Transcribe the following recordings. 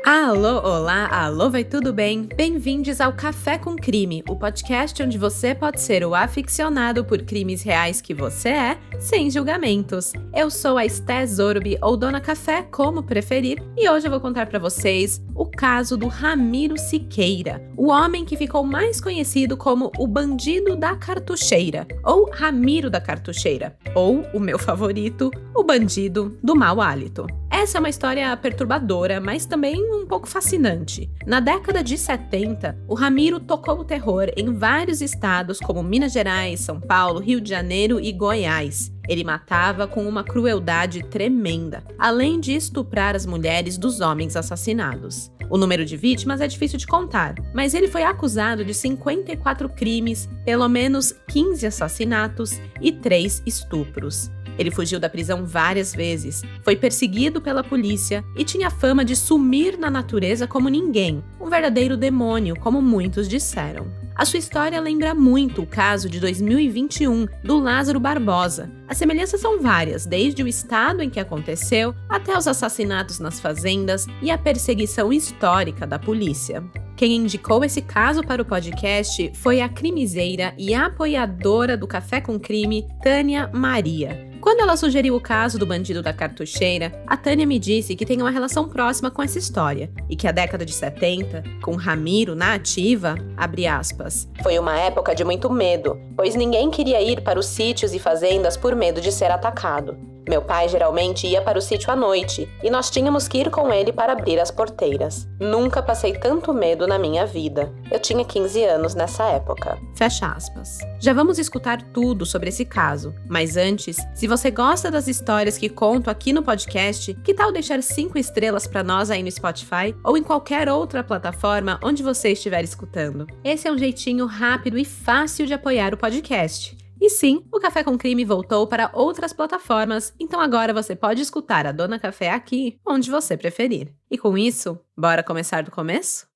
Alô, olá, alô, vai tudo bem? Bem-vindos ao Café com Crime, o podcast onde você pode ser o aficionado por crimes reais que você é, sem julgamentos. Eu sou a Esté Zorbi, ou Dona Café, como preferir, e hoje eu vou contar pra vocês o caso do Ramiro Siqueira, o homem que ficou mais conhecido como o Bandido da Cartucheira, ou Ramiro da Cartucheira, ou, o meu favorito, o Bandido do Mau Hálito. Essa é uma história perturbadora, mas também um pouco fascinante. Na década de 70, o Ramiro tocou o terror em vários estados como Minas Gerais, São Paulo, Rio de Janeiro e Goiás. Ele matava com uma crueldade tremenda, além de estuprar as mulheres dos homens assassinados. O número de vítimas é difícil de contar, mas ele foi acusado de 54 crimes, pelo menos 15 assassinatos e 3 estupros. Ele fugiu da prisão várias vezes, foi perseguido pela polícia e tinha fama de sumir na natureza como ninguém, um verdadeiro demônio, como muitos disseram. A sua história lembra muito o caso de 2021 do Lázaro Barbosa. As semelhanças são várias, desde o estado em que aconteceu até os assassinatos nas fazendas e a perseguição histórica da polícia. Quem indicou esse caso para o podcast foi a crimiseira e apoiadora do Café com Crime, Tânia Maria. Quando ela sugeriu o caso do Bandido da Cartucheira, a Tânia me disse que tem uma relação próxima com essa história e que a década de 70, com Ramiro na ativa, abre aspas, foi uma época de muito medo, pois ninguém queria ir para os sítios e fazendas por medo de ser atacado. Meu pai geralmente ia para o sítio à noite e nós tínhamos que ir com ele para abrir as porteiras. Nunca passei tanto medo na minha vida. Eu tinha 15 anos nessa época. Fecha aspas. Já vamos escutar tudo sobre esse caso, mas antes, se você gosta das histórias que conto aqui no podcast, que tal deixar 5 estrelas para nós aí no Spotify ou em qualquer outra plataforma onde você estiver escutando? Esse é um jeitinho rápido e fácil de apoiar o podcast. E sim, o Café com Crime voltou para outras plataformas, então agora você pode escutar a Dona Café aqui, onde você preferir. E com isso, bora começar do começo?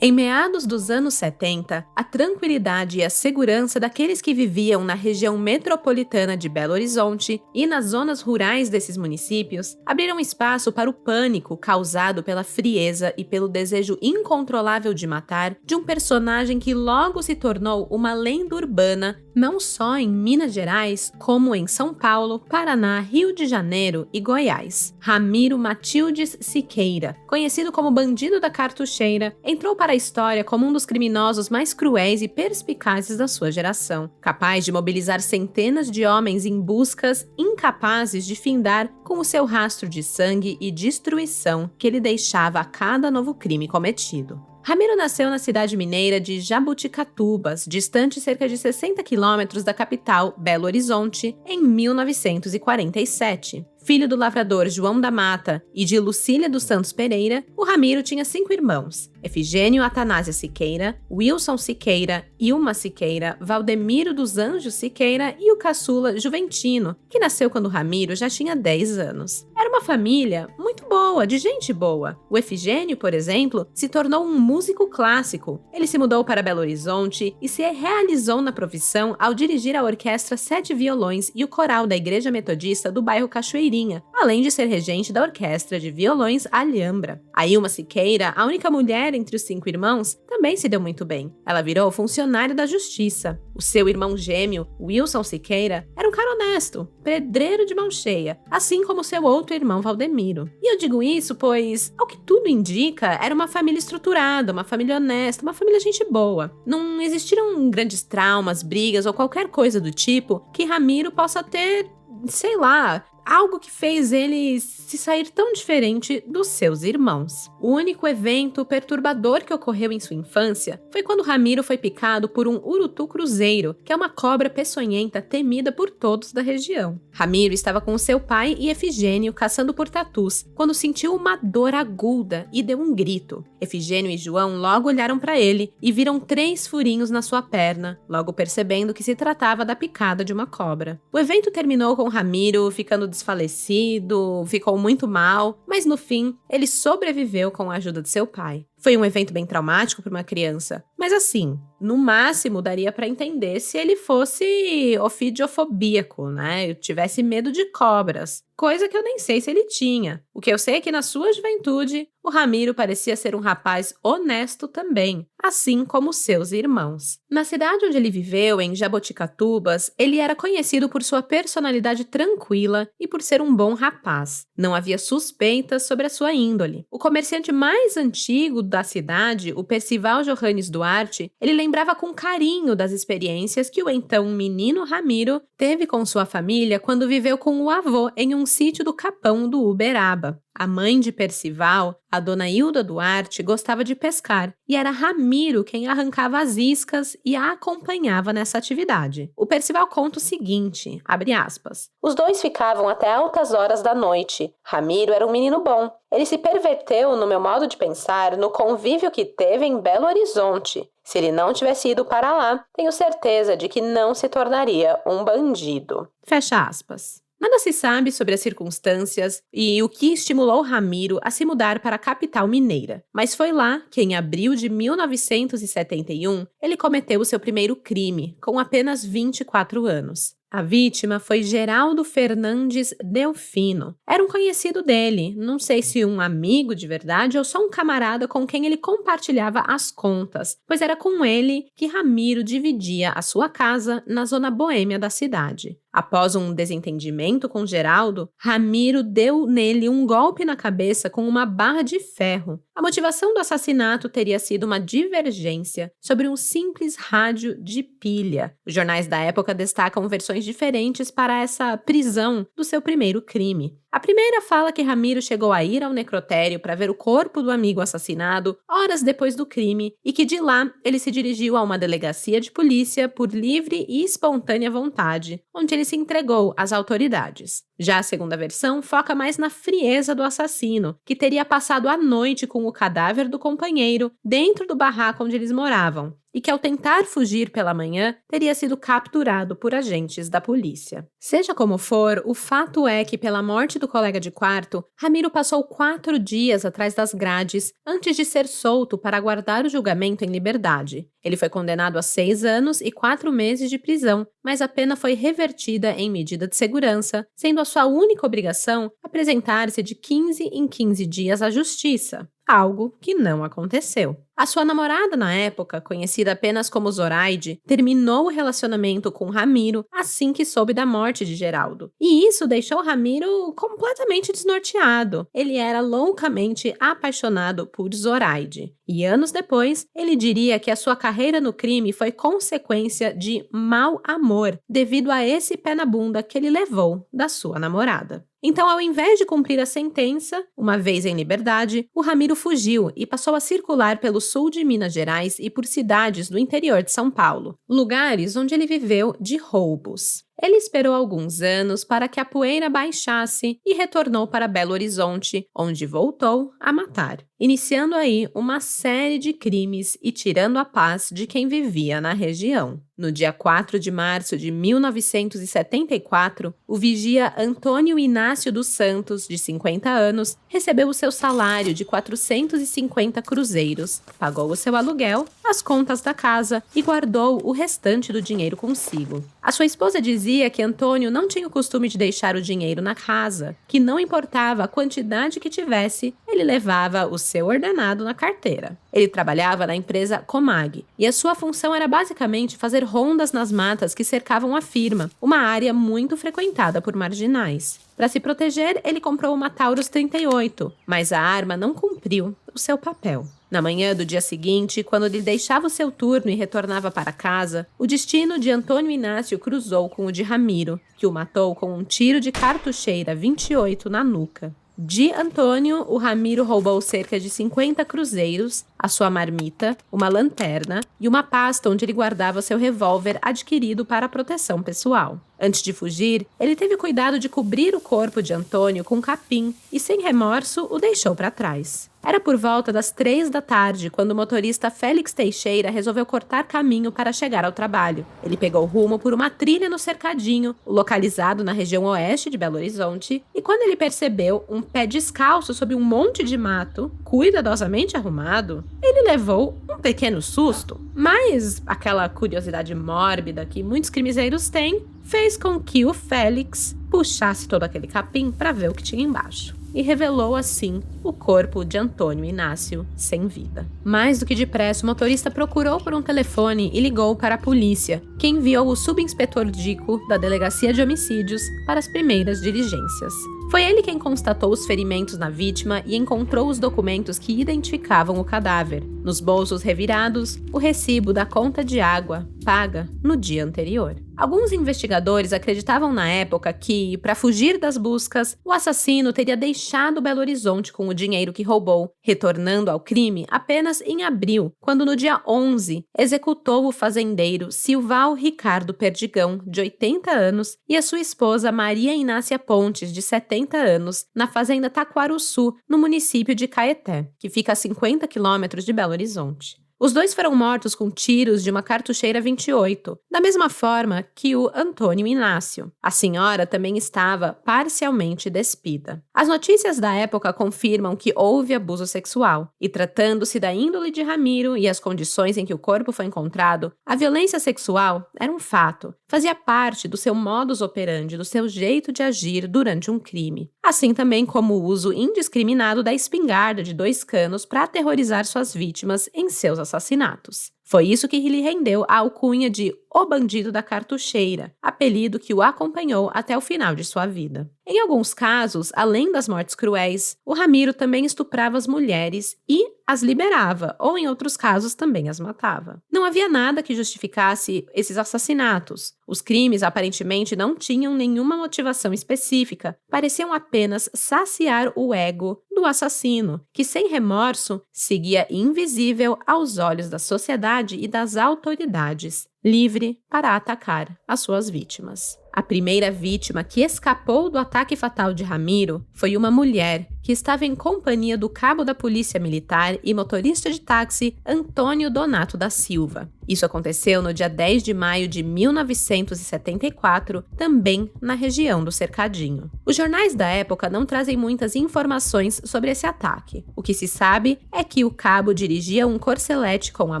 Em meados dos anos 70, a tranquilidade e a segurança daqueles que viviam na região metropolitana de Belo Horizonte e nas zonas rurais desses municípios abriram espaço para o pânico causado pela frieza e pelo desejo incontrolável de matar de um personagem que logo se tornou uma lenda urbana não só em Minas Gerais, como em São Paulo, Paraná, Rio de Janeiro e Goiás. Ramiro Matildes Siqueira, conhecido como Bandido da Cartucheira, entrou para a história como um dos criminosos mais cruéis e perspicazes da sua geração, capaz de mobilizar centenas de homens em buscas incapazes de findar com o seu rastro de sangue e destruição que ele deixava a cada novo crime cometido. Ramiro nasceu na cidade mineira de Jabuticatubas, distante cerca de 60 quilômetros da capital, Belo Horizonte, em 1947. Filho do lavrador João da Mata e de Lucília dos Santos Pereira, o Ramiro tinha 5 irmãos: Efigênio Atanásia Siqueira, Wilson Siqueira, Ilma Siqueira, Valdemiro dos Anjos Siqueira e o caçula Juventino, que nasceu quando Ramiro já tinha 10 anos. Era uma família muito boa, de gente boa. O Efigênio, por exemplo, se tornou um músico clássico. Ele se mudou para Belo Horizonte e se realizou na profissão ao dirigir a orquestra 7 violões e o coral da Igreja Metodista do bairro Cachoeirinha, além de ser regente da orquestra de violões Alhambra. A Ilma Siqueira, a única mulher entre os 5 irmãos, também se deu muito bem. Ela virou funcionária da justiça. O seu irmão gêmeo, Wilson Siqueira, era um cara honesto, pedreiro de mão cheia, assim como seu outro irmão Valdemiro. E eu digo isso pois, ao que tudo indica, era uma família estruturada, uma família honesta, uma família gente boa. Não existiram grandes traumas, brigas ou qualquer coisa do tipo que Ramiro possa ter, sei lá, algo que fez ele se sair tão diferente dos seus irmãos. O único evento perturbador que ocorreu em sua infância foi quando Ramiro foi picado por um urutu cruzeiro, que é uma cobra peçonhenta temida por todos da região. Ramiro estava com seu pai e Efigênio caçando por tatus, quando sentiu uma dor aguda e deu um grito. Efigênio e João logo olharam para ele e viram 3 furinhos na sua perna, logo percebendo que se tratava da picada de uma cobra. O evento terminou com Ramiro ficando desfalecido, ficou muito mal, mas no fim, ele sobreviveu com a ajuda de seu pai. Foi um evento bem traumático para uma criança, mas assim, no máximo daria para entender se ele fosse ofidiofobíaco, né? Tivesse medo de cobras, coisa que eu nem sei se ele tinha. O que eu sei é que na sua juventude, o Ramiro parecia ser um rapaz honesto também, assim como seus irmãos. Na cidade onde ele viveu, em Jaboticatubas, ele era conhecido por sua personalidade tranquila e por ser um bom rapaz. Não havia suspeitas sobre a sua índole. O comerciante mais antigo da cidade, o Percival Johannes Duarte, ele lembrava com carinho das experiências que o então menino Ramiro teve com sua família quando viveu com o avô em um sítio do Capão do Uberaba. A mãe de Percival, a dona Hilda Duarte, gostava de pescar e era Ramiro quem arrancava as iscas e a acompanhava nessa atividade. O Percival conta o seguinte, abre aspas, os dois ficavam até altas horas da noite. Ramiro era um menino bom. Ele se perverteu, no meu modo de pensar, no convívio que teve em Belo Horizonte. Se ele não tivesse ido para lá, tenho certeza de que não se tornaria um bandido. Fecha aspas. Nada se sabe sobre as circunstâncias e o que estimulou Ramiro a se mudar para a capital mineira, mas foi lá que, em abril de 1971, ele cometeu o seu primeiro crime, com apenas 24 anos. A vítima foi Geraldo Fernandes Delfino. Era um conhecido dele, não sei se um amigo de verdade ou só um camarada com quem ele compartilhava as contas, pois era com ele que Ramiro dividia a sua casa na zona boêmia da cidade. Após um desentendimento com Geraldo, Ramiro deu nele um golpe na cabeça com uma barra de ferro. A motivação do assassinato teria sido uma divergência sobre um simples rádio de pilha. Os jornais da época destacam versões diferentes para essa prisão do seu primeiro crime. A primeira fala que Ramiro chegou a ir ao necrotério para ver o corpo do amigo assassinado horas depois do crime e que de lá ele se dirigiu a uma delegacia de polícia por livre e espontânea vontade, onde ele se entregou às autoridades. Já a segunda versão foca mais na frieza do assassino, que teria passado a noite com o cadáver do companheiro dentro do barraco onde eles moravam, e que ao tentar fugir pela manhã, teria sido capturado por agentes da polícia. Seja como for, o fato é que pela morte do colega de quarto, Ramiro passou 4 dias atrás das grades antes de ser solto para aguardar o julgamento em liberdade. Ele foi condenado a 6 anos e 4 meses de prisão, mas a pena foi revertida em medida de segurança, sendo a sua única obrigação apresentar-se de 15 em 15 dias à justiça, algo que não aconteceu. A sua namorada na época, conhecida apenas como Zoraide, terminou o relacionamento com Ramiro assim que soube da morte de Geraldo. E isso deixou Ramiro completamente desnorteado. Ele era loucamente apaixonado por Zoraide. E anos depois, ele diria que a sua carreira no crime foi consequência de mau amor, devido a esse pé na bunda que ele levou da sua namorada. Então, ao invés de cumprir a sentença, uma vez em liberdade, o Ramiro fugiu e passou a circular pelo sul de Minas Gerais e por cidades do interior de São Paulo, lugares onde ele viveu de roubos. Ele esperou alguns anos para que a poeira baixasse e retornou para Belo Horizonte, onde voltou a matar, iniciando aí uma série de crimes e tirando a paz de quem vivia na região. No dia 4 de março de 1974, o vigia Antônio Inácio dos Santos, de 50 anos, recebeu o seu salário de 450 cruzeiros, pagou o seu aluguel, as contas da casa e guardou o restante do dinheiro consigo. A sua esposa dizia que Antônio não tinha o costume de deixar o dinheiro na casa, que não importava a quantidade que tivesse, ele levava o seu ordenado na carteira. Ele trabalhava na empresa Comag e a sua função era basicamente fazer rondas nas matas que cercavam a firma, uma área muito frequentada por marginais. Para se proteger, ele comprou uma Taurus 38, mas a arma não cumpriu o seu papel. Na manhã do dia seguinte, quando ele deixava o seu turno e retornava para casa, o destino de Antônio Inácio cruzou com o de Ramiro, que o matou com um tiro de cartucheira 28 na nuca. De Antônio, o Ramiro roubou cerca de 50 cruzeiros, a sua marmita, uma lanterna e uma pasta onde ele guardava seu revólver adquirido para proteção pessoal. Antes de fugir, ele teve cuidado de cobrir o corpo de Antônio com capim e, sem remorso, o deixou para trás. Era por volta das 3 da tarde quando o motorista Félix Teixeira resolveu cortar caminho para chegar ao trabalho. Ele pegou rumo por uma trilha no Cercadinho, localizado na região oeste de Belo Horizonte, e quando ele percebeu um pé descalço sob um monte de mato, cuidadosamente arrumado, ele levou um pequeno susto. Mas aquela curiosidade mórbida que muitos crimezeiros têm fez com que o Félix puxasse todo aquele capim para ver o que tinha embaixo. E revelou, assim, o corpo de Antônio Inácio sem vida. Mais do que depressa, o motorista procurou por um telefone e ligou para a polícia, que enviou o subinspetor Dico, da Delegacia de Homicídios, para as primeiras diligências. Foi ele quem constatou os ferimentos na vítima e encontrou os documentos que identificavam o cadáver. Nos bolsos revirados, o recibo da conta de água paga no dia anterior. Alguns investigadores acreditavam na época que, para fugir das buscas, o assassino teria deixado Belo Horizonte com o dinheiro que roubou, retornando ao crime apenas em abril, quando no dia 11 executou o fazendeiro Silval Ricardo Perdigão, de 80 anos, e a sua esposa Maria Inácia Pontes, de 70 anos, na fazenda Taquaruçu, no município de Caeté, que fica a 50 quilômetros de Belo Horizonte. Os dois foram mortos com tiros de uma cartucheira 28, da mesma forma que o Antônio Inácio. A senhora também estava parcialmente despida. As notícias da época confirmam que houve abuso sexual, e tratando-se da índole de Ramiro e as condições em que o corpo foi encontrado, a violência sexual era um fato, fazia parte do seu modus operandi, do seu jeito de agir durante um crime. Assim também como o uso indiscriminado da espingarda de 2 canos para aterrorizar suas vítimas em seus assassinatos. Foi isso que lhe rendeu a alcunha de O Bandido da Cartucheira, apelido que o acompanhou até o final de sua vida. Em alguns casos, além das mortes cruéis, o Ramiro também estuprava as mulheres e as liberava, ou em outros casos também as matava. Não havia nada que justificasse esses assassinatos. Os crimes aparentemente não tinham nenhuma motivação específica, pareciam apenas saciar o ego do assassino, que sem remorso seguia invisível aos olhos da sociedade e das autoridades, livre para atacar as suas vítimas. A primeira vítima que escapou do ataque fatal de Ramiro foi uma mulher que estava em companhia do cabo da Polícia Militar e motorista de táxi Antônio Donato da Silva. Isso aconteceu no dia 10 de maio de 1974, também na região do Cercadinho. Os jornais da época não trazem muitas informações sobre esse ataque. O que se sabe é que o cabo dirigia um corcelete com a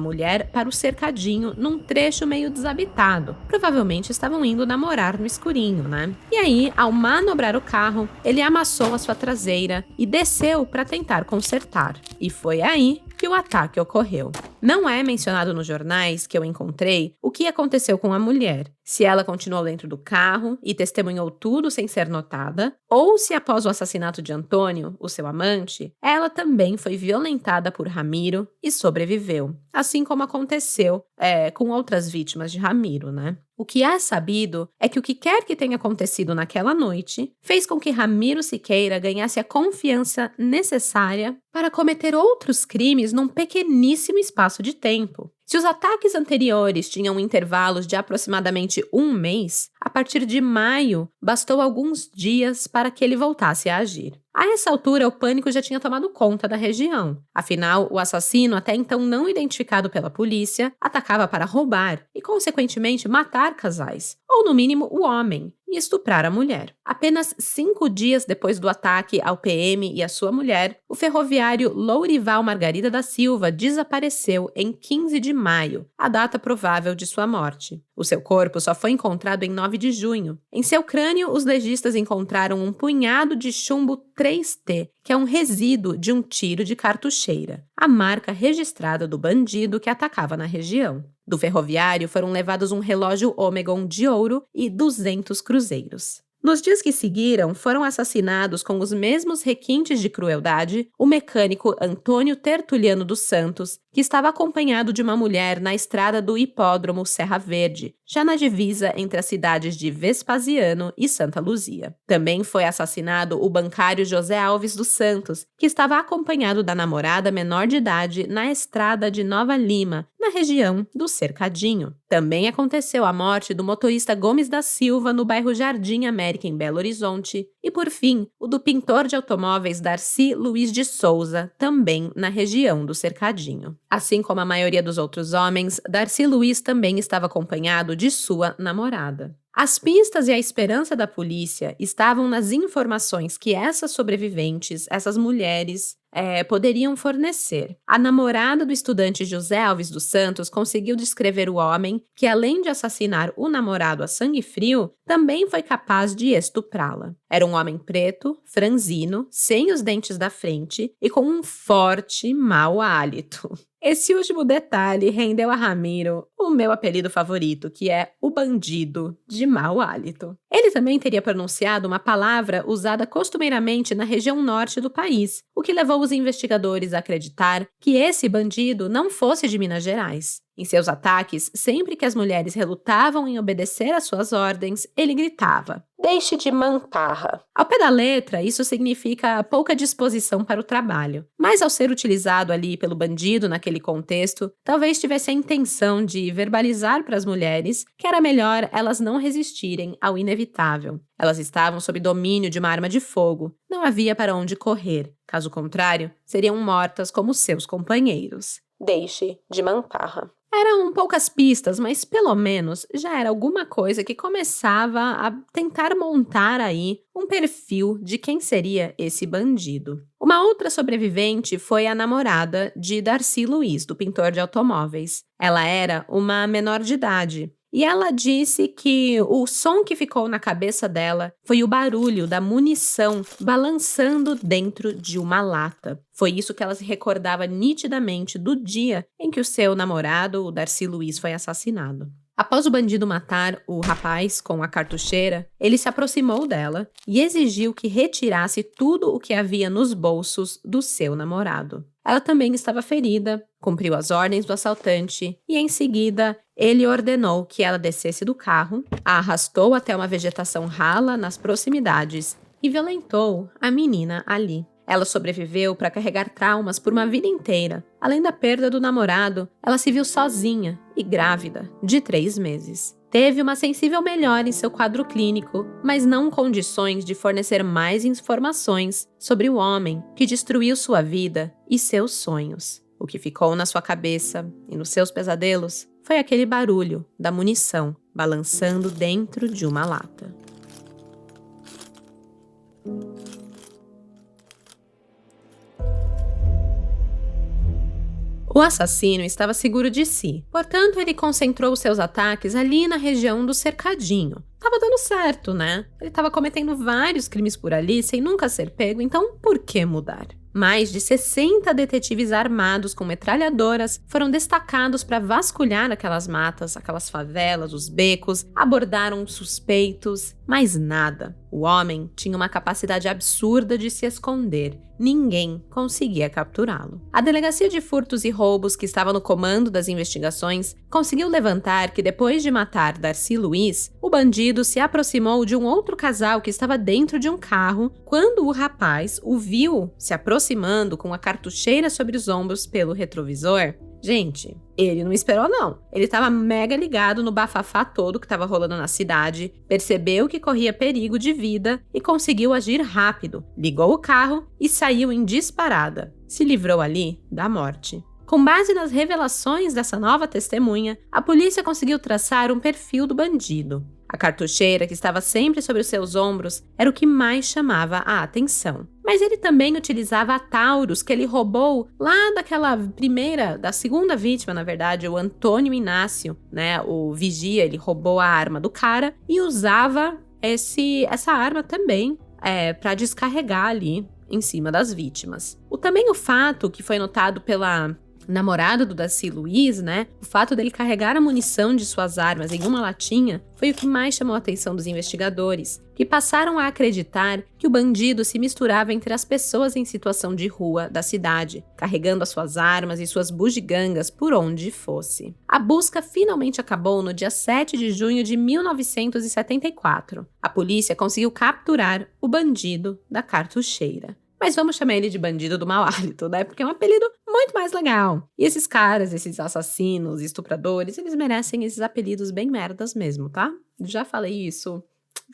mulher para o Cercadinho num trecho meio desabitado. Provavelmente estavam indo namorar no escurinho, né? E aí, ao manobrar o carro, ele amassou a sua traseira e desceu para tentar consertar. E foi aí que o ataque ocorreu. Não é mencionado nos jornais que eu encontrei o que aconteceu com a mulher, se ela continuou dentro do carro e testemunhou tudo sem ser notada, ou se após o assassinato de Antônio, o seu amante, ela também foi violentada por Ramiro e sobreviveu, assim como aconteceu com outras vítimas de Ramiro, né? O que é sabido é que o que quer que tenha acontecido naquela noite fez com que Ramiro Siqueira ganhasse a confiança necessária para cometer outros crimes num pequeníssimo espaço de tempo. Se os ataques anteriores tinham intervalos de aproximadamente 1 mês, a partir de maio bastou alguns dias para que ele voltasse a agir. A essa altura, o pânico já tinha tomado conta da região. Afinal, o assassino, até então não identificado pela polícia, atacava para roubar e, consequentemente, matar casais, ou no mínimo o homem, e estuprar a mulher. Apenas 5 dias depois do ataque ao PM e à sua mulher, o ferroviário Lourival Margarida da Silva desapareceu em 15 de maio, a data provável de sua morte. O seu corpo só foi encontrado em 9 de junho. Em seu crânio, os legistas encontraram um punhado de chumbo 3T, que é um resíduo de um tiro de cartucheira, a marca registrada do bandido que atacava na região. Do ferroviário foram levados um relógio Ômegon de ouro e 200 cruzeiros. Nos dias que seguiram, foram assassinados com os mesmos requintes de crueldade o mecânico Antônio Tertuliano dos Santos, que estava acompanhado de uma mulher na estrada do hipódromo Serra Verde, já na divisa entre as cidades de Vespasiano e Santa Luzia. Também foi assassinado o bancário José Alves dos Santos, que estava acompanhado da namorada menor de idade na estrada de Nova Lima, na na região do Cercadinho. Também aconteceu a morte do motorista Gomes da Silva no bairro Jardim América, em Belo Horizonte. E, por fim, o do pintor de automóveis Darcy Luiz de Souza, também na região do Cercadinho. Assim como a maioria dos outros homens, Darcy Luiz também estava acompanhado de sua namorada. As pistas e a esperança da polícia estavam nas informações que essas sobreviventes, essas mulheres, poderiam fornecer. A namorada do estudante José Alves dos Santos conseguiu descrever o homem que, além de assassinar o namorado a sangue frio, também foi capaz de estuprá-la. Era um homem preto, franzino, sem os dentes da frente e com um forte mau hálito. Esse último detalhe rendeu a Ramiro o meu apelido favorito, que é o bandido de mau hálito. Ele também teria pronunciado uma palavra usada costumeiramente na região norte do país, o que levou os investigadores a acreditar que esse bandido não fosse de Minas Gerais. Em seus ataques, sempre que as mulheres relutavam em obedecer às suas ordens, ele gritava: "Deixe de mantarra". Ao pé da letra, isso significa pouca disposição para o trabalho. Mas ao ser utilizado ali pelo bandido naquele contexto, talvez tivesse a intenção de verbalizar para as mulheres que era melhor elas não resistirem ao inevitável. Elas estavam sob domínio de uma arma de fogo. Não havia para onde correr. Caso contrário, seriam mortas como seus companheiros. Deixe de mantarra. Eram poucas pistas, mas pelo menos já era alguma coisa que começava a tentar montar aí um perfil de quem seria esse bandido. Uma outra sobrevivente foi a namorada de Darcy Luiz, do pintor de automóveis. Ela era uma menor de idade. E ela disse que o som que ficou na cabeça dela foi o barulho da munição balançando dentro de uma lata. Foi isso que ela se recordava nitidamente do dia em que o seu namorado, o Darcy Luiz, foi assassinado. Após o bandido matar o rapaz com a cartucheira, ele se aproximou dela e exigiu que retirasse tudo o que havia nos bolsos do seu namorado. Ela também estava ferida, cumpriu as ordens do assaltante e, em seguida, ele ordenou que ela descesse do carro, a arrastou até uma vegetação rala nas proximidades e violentou a menina ali. Ela sobreviveu para carregar traumas por uma vida inteira. Além da perda do namorado, ela se viu sozinha e grávida de 3 meses. Teve uma sensível melhora em seu quadro clínico, mas não condições de fornecer mais informações sobre o homem que destruiu sua vida e seus sonhos. O que ficou na sua cabeça e nos seus pesadelos foi aquele barulho da munição balançando dentro de uma lata. O assassino estava seguro de si, portanto ele concentrou seus ataques ali na região do Cercadinho. Tava dando certo, né? Ele estava cometendo vários crimes por ali sem nunca ser pego, então por que mudar? Mais de 60 detetives armados com metralhadoras foram destacados para vasculhar aquelas matas, aquelas favelas, os becos, abordaram suspeitos, mas nada. O homem tinha uma capacidade absurda de se esconder. Ninguém conseguia capturá-lo. A Delegacia de Furtos e Roubos, que estava no comando das investigações, conseguiu levantar que depois de matar Darcy Luiz, o bandido se aproximou de um outro casal que estava dentro de um carro quando o rapaz o viu se aproximando com a cartucheira sobre os ombros pelo retrovisor. Gente, ele não esperou não. Ele estava mega ligado no bafafá todo que estava rolando na cidade, percebeu que corria perigo de vida e conseguiu agir rápido. Ligou o carro e saiu em disparada. Se livrou ali da morte. Com base nas revelações dessa nova testemunha, a polícia conseguiu traçar um perfil do bandido. A cartucheira, que estava sempre sobre os seus ombros, era o que mais chamava a atenção. Mas ele também utilizava a Taurus, que ele roubou lá da segunda vítima, na verdade, o Antônio Inácio, né? O vigia, ele roubou a arma do cara e usava essa arma também para descarregar ali em cima das vítimas. Também o fato que foi notado pela namorada do Darcy Luiz, né? O fato dele carregar a munição de suas armas em uma latinha foi o que mais chamou a atenção dos investigadores, que passaram a acreditar que o bandido se misturava entre as pessoas em situação de rua da cidade, carregando as suas armas e suas bugigangas por onde fosse. A busca finalmente acabou no dia 7 de junho de 1974. A polícia conseguiu capturar o bandido da cartucheira. Mas vamos chamar ele de bandido do mau hálito, né? Porque é um apelido muito mais legal. E esses caras, esses assassinos, estupradores, eles merecem esses apelidos bem merdas mesmo, tá? Já falei isso,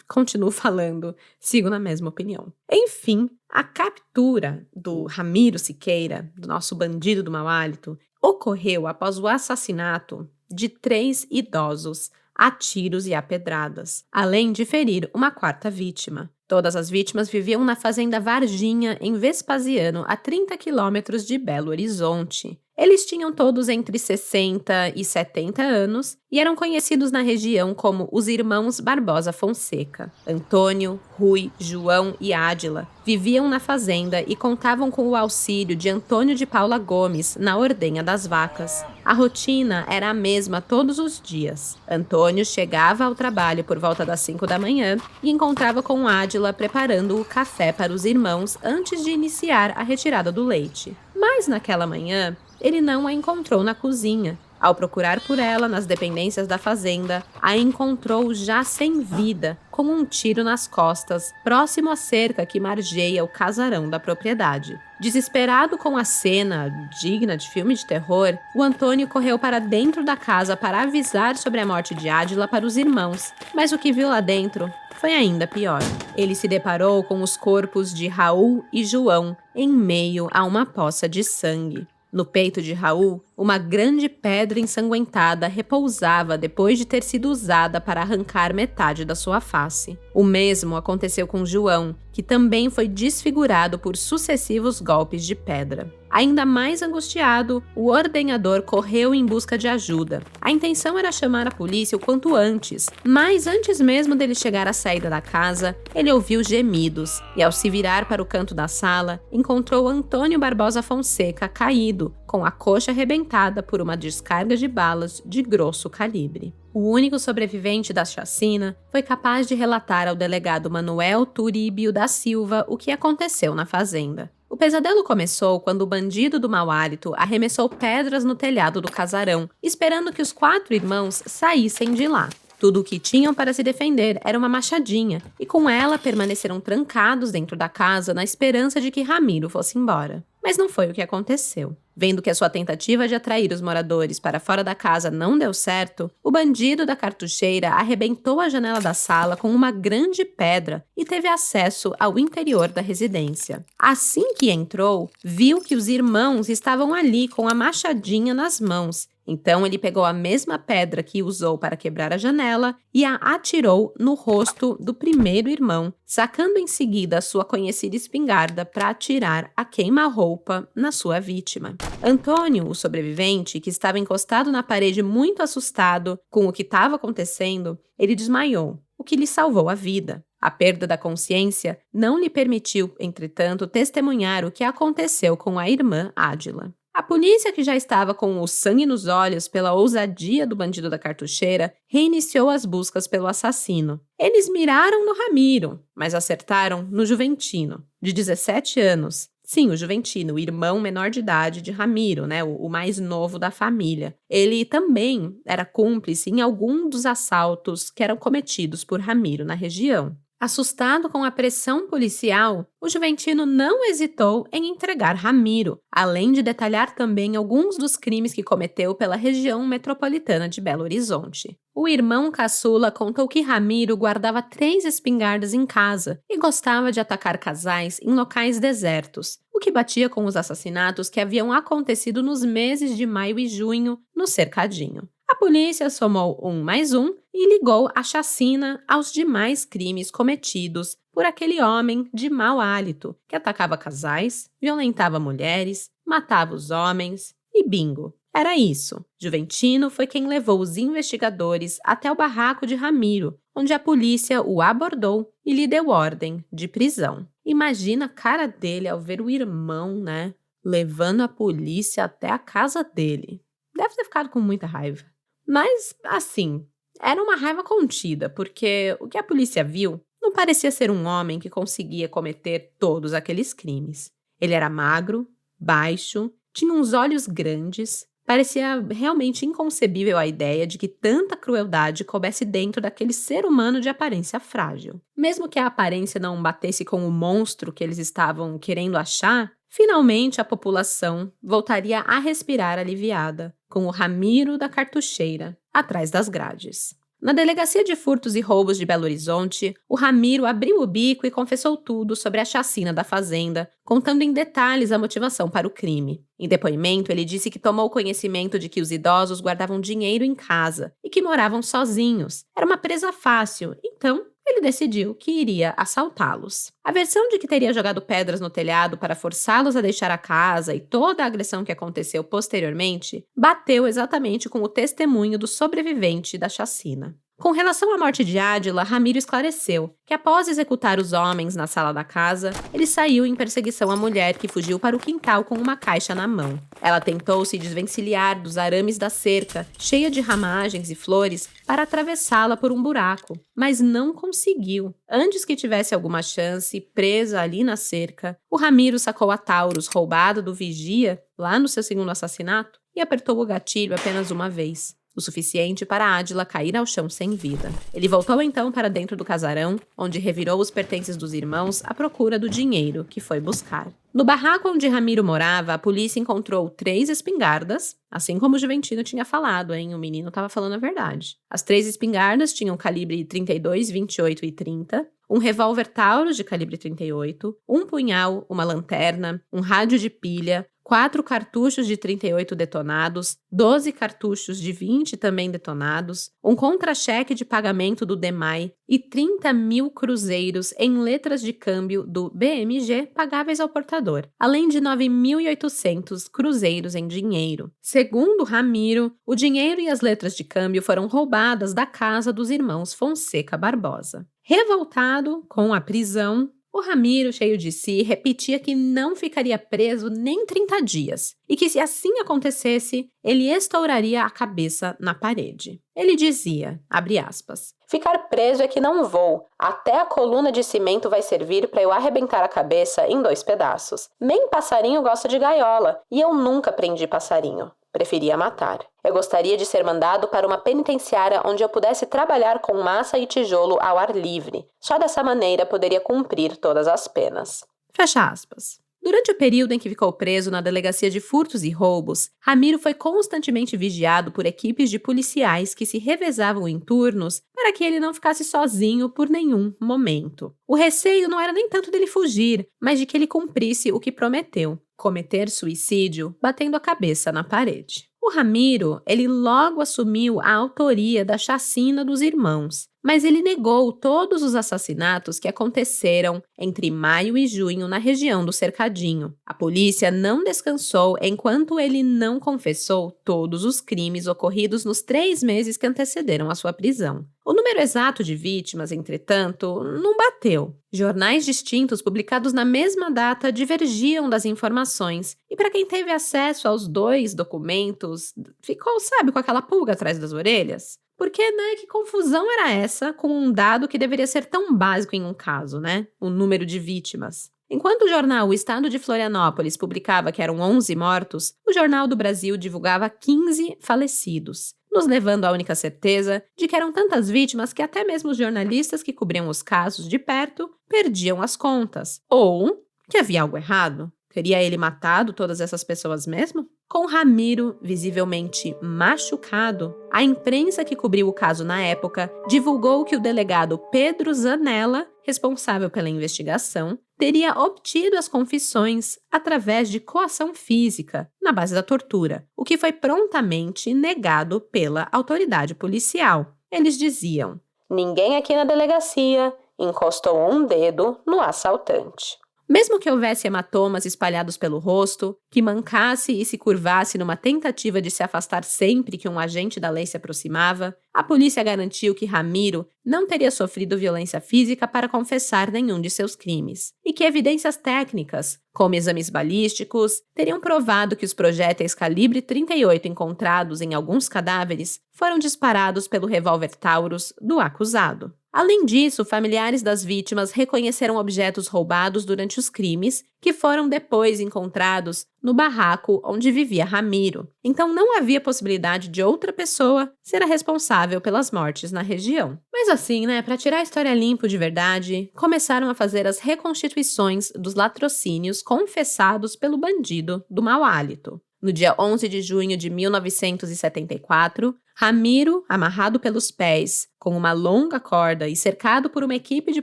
continuo falando, sigo na mesma opinião. Enfim, a captura do Ramiro Siqueira, do nosso bandido do mau hálito, ocorreu após o assassinato de 3 idosos a tiros e a pedradas, além de ferir uma 4ª vítima. Todas as vítimas viviam na fazenda Varginha, em Vespasiano, a 30 quilômetros de Belo Horizonte. Eles tinham todos entre 60 e 70 anos e eram conhecidos na região como os irmãos Barbosa Fonseca. Antônio, Rui, João e Ádila viviam na fazenda e contavam com o auxílio de Antônio de Paula Gomes na ordenha das vacas. A rotina era a mesma todos os dias. Antônio chegava ao trabalho por volta das 5 da manhã e encontrava com Ádila preparando o café para os irmãos antes de iniciar a retirada do leite. Mas naquela manhã, ele não a encontrou na cozinha. Ao procurar por ela nas dependências da fazenda, a encontrou já sem vida, com um tiro nas costas, próximo à cerca que margeia o casarão da propriedade. Desesperado com a cena, digna de filme de terror, o Antônio correu para dentro da casa para avisar sobre a morte de Ádila para os irmãos, mas o que viu lá dentro foi ainda pior. Ele se deparou com os corpos de Raul e João em meio a uma poça de sangue. No peito de Raul, uma grande pedra ensanguentada repousava depois de ter sido usada para arrancar metade da sua face. O mesmo aconteceu com João, que também foi desfigurado por sucessivos golpes de pedra. Ainda mais angustiado, o ordenhador correu em busca de ajuda. A intenção era chamar a polícia o quanto antes, mas antes mesmo dele chegar à saída da casa, ele ouviu gemidos e, ao se virar para o canto da sala, encontrou Antônio Barbosa Fonseca caído, com a coxa arrebentada por uma descarga de balas de grosso calibre. O único sobrevivente da chacina foi capaz de relatar ao delegado Manuel Turíbio da Silva o que aconteceu na fazenda. O pesadelo começou quando o bandido do mau hálito arremessou pedras no telhado do casarão, esperando que os 4 irmãos saíssem de lá. Tudo o que tinham para se defender era uma machadinha, e com ela permaneceram trancados dentro da casa na esperança de que Ramiro fosse embora. Mas não foi o que aconteceu. Vendo que a sua tentativa de atrair os moradores para fora da casa não deu certo, o bandido da cartucheira arrebentou a janela da sala com uma grande pedra e teve acesso ao interior da residência. Assim que entrou, viu que os irmãos estavam ali com a machadinha nas mãos. Então ele pegou a mesma pedra que usou para quebrar a janela e a atirou no rosto do primeiro irmão, sacando em seguida a sua conhecida espingarda para atirar a queima-roupa na sua vítima. Antônio, o sobrevivente, que estava encostado na parede muito assustado com o que estava acontecendo, ele desmaiou, o que lhe salvou a vida. A perda da consciência não lhe permitiu, entretanto, testemunhar o que aconteceu com a irmã Ádila. A polícia, que já estava com o sangue nos olhos pela ousadia do bandido da cartucheira, reiniciou as buscas pelo assassino. Eles miraram no Ramiro, mas acertaram no Juventino, de 17 anos. Sim, o Juventino, o irmão menor de idade de Ramiro, né, o mais novo da família. Ele também era cúmplice em algum dos assaltos que eram cometidos por Ramiro na região. Assustado com a pressão policial, o Juventino não hesitou em entregar Ramiro, além de detalhar também alguns dos crimes que cometeu pela região metropolitana de Belo Horizonte. O irmão caçula contou que Ramiro guardava 3 espingardas em casa e gostava de atacar casais em locais desertos, o que batia com os assassinatos que haviam acontecido nos meses de maio e junho no Cercadinho. A polícia somou 1 mais 1 e ligou a chacina aos demais crimes cometidos por aquele homem de mau hálito que atacava casais, violentava mulheres, matava os homens e bingo. Era isso. Juventino foi quem levou os investigadores até o barraco de Ramiro, onde a polícia o abordou e lhe deu ordem de prisão. Imagina a cara dele ao ver o irmão, né, levando a polícia até a casa dele. Deve ter ficado com muita raiva. Mas, assim, era uma raiva contida, porque o que a polícia viu não parecia ser um homem que conseguia cometer todos aqueles crimes. Ele era magro, baixo, tinha uns olhos grandes, Parecia realmente inconcebível a ideia de que tanta crueldade coubesse dentro daquele ser humano de aparência frágil. Mesmo que a aparência não batesse com o monstro que eles estavam querendo achar, finalmente a população voltaria a respirar aliviada, com o Ramiro da cartucheira atrás das grades. Na Delegacia de Furtos e Roubos de Belo Horizonte, o Ramiro abriu o bico e confessou tudo sobre a chacina da fazenda, contando em detalhes a motivação para o crime. Em depoimento, ele disse que tomou conhecimento de que os idosos guardavam dinheiro em casa e que moravam sozinhos. Era uma presa fácil, então ele decidiu que iria assaltá-los. A versão de que teria jogado pedras no telhado para forçá-los a deixar a casa e toda a agressão que aconteceu posteriormente bateu exatamente com o testemunho do sobrevivente da chacina. Com relação à morte de Ádila, Ramiro esclareceu que após executar os homens na sala da casa, ele saiu em perseguição à mulher que fugiu para o quintal com uma caixa na mão. Ela tentou se desvencilhar dos arames da cerca, cheia de ramagens e flores, para atravessá-la por um buraco, mas não conseguiu. Antes que tivesse alguma chance, presa ali na cerca, o Ramiro sacou a Taurus roubada do vigia, lá no seu segundo assassinato, e apertou o gatilho apenas uma vez. O suficiente para Ádila cair ao chão sem vida. Ele voltou então para dentro do casarão, onde revirou os pertences dos irmãos à procura do dinheiro que foi buscar. No barraco onde Ramiro morava, a polícia encontrou 3 espingardas, assim como o Juventino tinha falado, hein? O menino estava falando a verdade. As 3 espingardas tinham calibre 32, 28 e 30, um revólver Taurus de calibre 38, um punhal, uma lanterna, um rádio de pilha, 4 cartuchos de 38 detonados, 12 cartuchos de 20 também detonados, um contra-cheque de pagamento do DEMAI e 30 mil cruzeiros em letras de câmbio do BMG pagáveis ao portador, além de 9.800 cruzeiros em dinheiro. Segundo Ramiro, o dinheiro e as letras de câmbio foram roubadas da casa dos irmãos Fonseca Barbosa. Revoltado com a prisão, o Ramiro, cheio de si, repetia que não ficaria preso nem 30 dias e que, se assim acontecesse, ele estouraria a cabeça na parede. Ele dizia, abre aspas, "Ficar preso é que não vou. Até a coluna de cimento vai servir para eu arrebentar a cabeça em 2 pedaços. Nem passarinho gosta de gaiola, e eu nunca prendi passarinho. Preferia matar. Eu gostaria de ser mandado para uma penitenciária onde eu pudesse trabalhar com massa e tijolo ao ar livre. Só dessa maneira poderia cumprir todas as penas." Fecha aspas. Durante o período em que ficou preso na Delegacia de Furtos e Roubos, Ramiro foi constantemente vigiado por equipes de policiais que se revezavam em turnos para que ele não ficasse sozinho por nenhum momento. O receio não era nem tanto dele fugir, mas de que ele cumprisse o que prometeu: cometer suicídio batendo a cabeça na parede. O Ramiro, ele logo assumiu a autoria da chacina dos irmãos, mas ele negou todos os assassinatos que aconteceram entre maio e junho na região do Cercadinho. A polícia não descansou enquanto ele não confessou todos os crimes ocorridos nos 3 meses que antecederam a sua prisão. O número exato de vítimas, entretanto, não bateu. Jornais distintos publicados na mesma data divergiam das informações, e para quem teve acesso aos 2 documentos, ficou, sabe, com aquela pulga atrás das orelhas? Porque, que confusão era essa com um dado que deveria ser tão básico em um caso, O número de vítimas. Enquanto o jornal O Estado de Florianópolis publicava que eram 11 mortos, o Jornal do Brasil divulgava 15 falecidos, nos levando à única certeza de que eram tantas vítimas que até mesmo os jornalistas que cobriam os casos de perto perdiam as contas. Ou que havia algo errado. Teria ele matado todas essas pessoas mesmo? Com Ramiro visivelmente machucado, a imprensa que cobriu o caso na época divulgou que o delegado Pedro Zanella, responsável pela investigação, teria obtido as confissões através de coação física, na base da tortura, o que foi prontamente negado pela autoridade policial. Eles diziam: "Ninguém aqui na delegacia encostou um dedo no assaltante." Mesmo que houvesse hematomas espalhados pelo rosto, que mancasse e se curvasse numa tentativa de se afastar sempre que um agente da lei se aproximava, a polícia garantiu que Ramiro não teria sofrido violência física para confessar nenhum de seus crimes, e que evidências técnicas, como exames balísticos, teriam provado que os projéteis calibre 38 encontrados em alguns cadáveres foram disparados pelo revólver Taurus do acusado. Além disso, familiares das vítimas reconheceram objetos roubados durante os crimes que foram depois encontrados no barraco onde vivia Ramiro. Então não havia possibilidade de outra pessoa ser a responsável pelas mortes na região. Mas assim, para tirar a história limpo de verdade, começaram a fazer as reconstituições dos latrocínios confessados pelo bandido do mau hálito. No dia 11 de junho de 1974, Ramiro, amarrado pelos pés, com uma longa corda e cercado por uma equipe de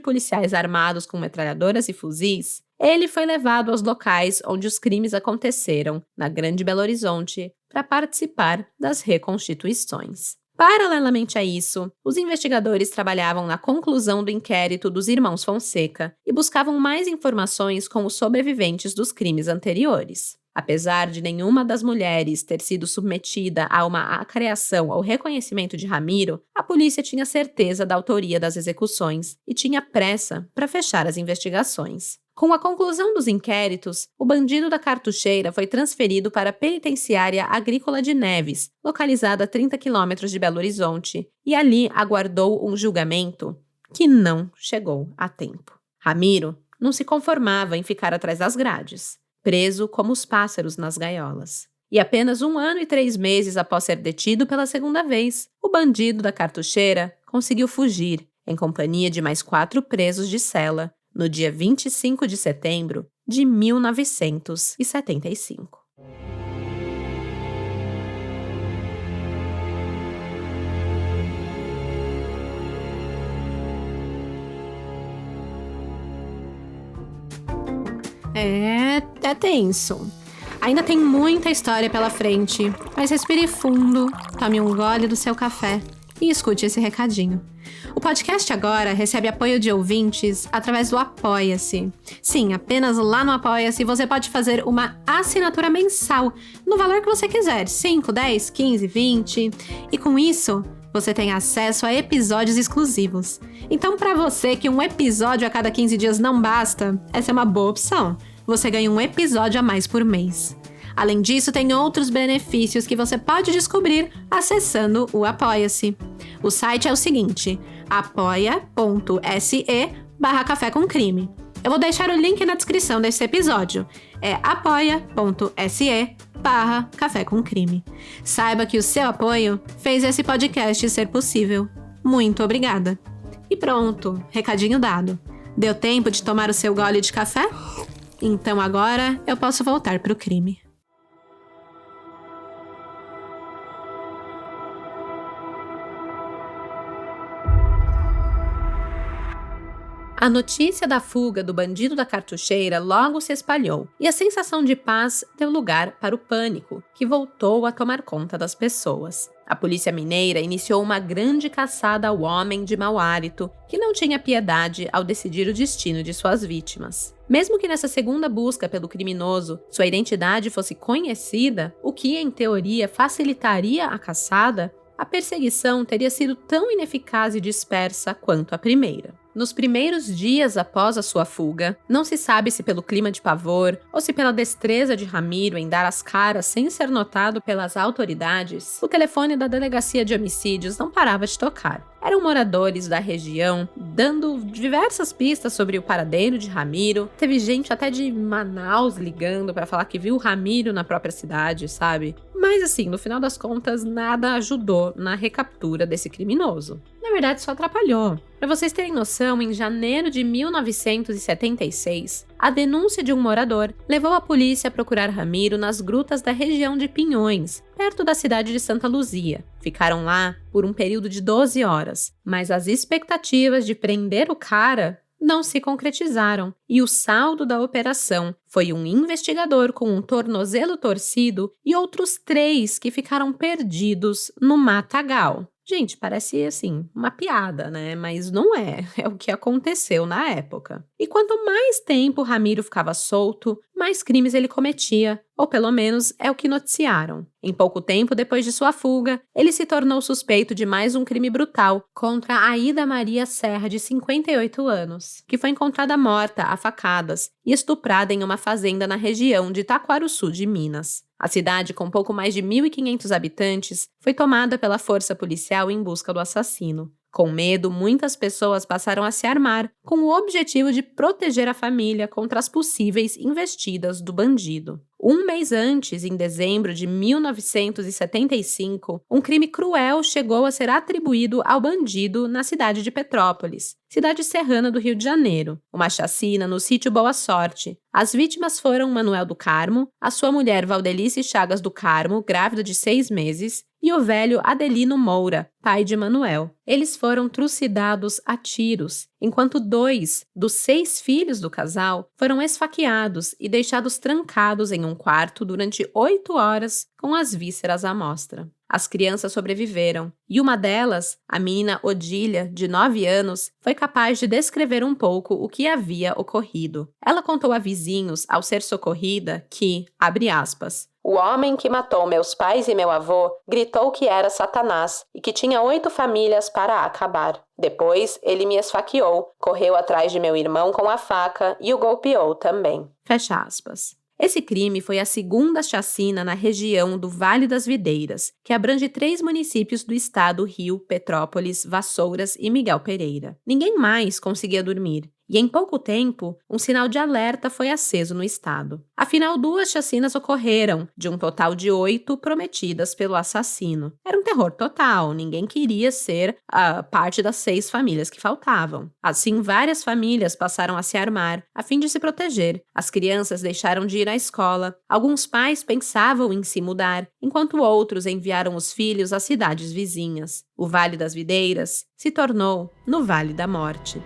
policiais armados com metralhadoras e fuzis, ele foi levado aos locais onde os crimes aconteceram, na Grande Belo Horizonte, para participar das reconstituições. Paralelamente a isso, os investigadores trabalhavam na conclusão do inquérito dos irmãos Fonseca e buscavam mais informações com os sobreviventes dos crimes anteriores. Apesar de nenhuma das mulheres ter sido submetida a uma acreação ou reconhecimento de Ramiro, a polícia tinha certeza da autoria das execuções e tinha pressa para fechar as investigações. Com a conclusão dos inquéritos, o bandido da cartucheira foi transferido para a Penitenciária Agrícola de Neves, localizada a 30 quilômetros de Belo Horizonte, e ali aguardou um julgamento que não chegou a tempo. Ramiro não se conformava em ficar atrás das grades, preso como os pássaros nas gaiolas. E apenas 1 ano e 3 meses após ser detido pela segunda vez, o bandido da cartucheira conseguiu fugir, em companhia de mais 4 presos de cela, no dia 25 de setembro de 1975. É tenso. Ainda tem muita história pela frente, mas respire fundo, tome um gole do seu café e escute esse recadinho. O podcast agora recebe apoio de ouvintes através do Apoia-se. Sim, apenas lá no Apoia-se você pode fazer uma assinatura mensal, no valor que você quiser, 5, 10, 15, 20, e com isso você tem acesso a episódios exclusivos. Então, para você que um episódio a cada 15 dias não basta, essa é uma boa opção. Você ganha um episódio a mais por mês. Além disso, tem outros benefícios que você pode descobrir acessando o Apoia-se. O site é o seguinte, apoia.se/café com crime. Eu vou deixar o link na descrição desse episódio. É apoia.se/café com crime. Saiba que o seu apoio fez esse podcast ser possível. Muito obrigada. E pronto, recadinho dado. Deu tempo de tomar o seu gole de café? Então agora eu posso voltar para o crime. A notícia da fuga do bandido da cartucheira logo se espalhou, e a sensação de paz deu lugar para o pânico, que voltou a tomar conta das pessoas. A polícia mineira iniciou uma grande caçada ao homem de mau hálito, que não tinha piedade ao decidir o destino de suas vítimas. Mesmo que nessa segunda busca pelo criminoso sua identidade fosse conhecida, o que em teoria facilitaria a caçada, a perseguição teria sido tão ineficaz e dispersa quanto a primeira. Nos primeiros dias após a sua fuga, não se sabe se pelo clima de pavor ou se pela destreza de Ramiro em dar as caras sem ser notado pelas autoridades, o telefone da delegacia de homicídios não parava de tocar. Eram moradores da região dando diversas pistas sobre o paradeiro de Ramiro. Teve gente até de Manaus ligando para falar que viu Ramiro na própria cidade, sabe? Mas assim, no final das contas, nada ajudou na recaptura desse criminoso. Na verdade, só atrapalhou. Para vocês terem noção, em janeiro de 1976, a denúncia de um morador levou a polícia a procurar Ramiro nas grutas da região de Pinhões, perto da cidade de Santa Luzia. Ficaram lá por um período de 12 horas, mas as expectativas de prender o cara não se concretizaram, e o saldo da operação foi um investigador com um tornozelo torcido e outros 3 que ficaram perdidos no matagal. Gente, parece assim, uma piada, né? Mas não é, é o que aconteceu na época. E quanto mais tempo Ramiro ficava solto, mais crimes ele cometia, ou pelo menos é o que noticiaram. Em pouco tempo depois de sua fuga, ele se tornou suspeito de mais um crime brutal contra Aida Maria Serra, de 58 anos, que foi encontrada morta a facadas e estuprada em uma fazenda na região de Taquarussu de Minas. A cidade, com pouco mais de 1.500 habitantes, foi tomada pela força policial em busca do assassino. Com medo, muitas pessoas passaram a se armar, com o objetivo de proteger a família contra as possíveis investidas do bandido. Um mês antes, em dezembro de 1975, um crime cruel chegou a ser atribuído ao bandido na cidade de Petrópolis, cidade serrana do Rio de Janeiro, uma chacina no sítio Boa Sorte. As vítimas foram Manuel do Carmo, a sua mulher Valdelice Chagas do Carmo, grávida de 6 meses, e o velho Adelino Moura, pai de Manuel. Eles foram trucidados a tiros, enquanto 2 dos 6 filhos do casal foram esfaqueados e deixados trancados em um quarto durante 8 horas com as vísceras à mostra. As crianças sobreviveram, e uma delas, a menina Odília, de 9 anos, foi capaz de descrever um pouco o que havia ocorrido. Ela contou a vizinhos, ao ser socorrida, que, abre aspas, "O homem que matou meus pais e meu avô gritou que era Satanás e que tinha 8 famílias para acabar. Depois, ele me esfaqueou, correu atrás de meu irmão com a faca e o golpeou também." Fecha aspas. Esse crime foi a segunda chacina na região do Vale das Videiras, que abrange 3 municípios do estado: Rio, Petrópolis, Vassouras e Miguel Pereira. Ninguém mais conseguia dormir. E em pouco tempo, um sinal de alerta foi aceso no estado. Afinal, 2 chacinas ocorreram, de um total de 8 prometidas pelo assassino. Era um terror total, ninguém queria ser parte das 6 famílias que faltavam. Assim, várias famílias passaram a se armar, a fim de se proteger. As crianças deixaram de ir à escola, alguns pais pensavam em se mudar, enquanto outros enviaram os filhos às cidades vizinhas. O Vale das Videiras se tornou no Vale da Morte.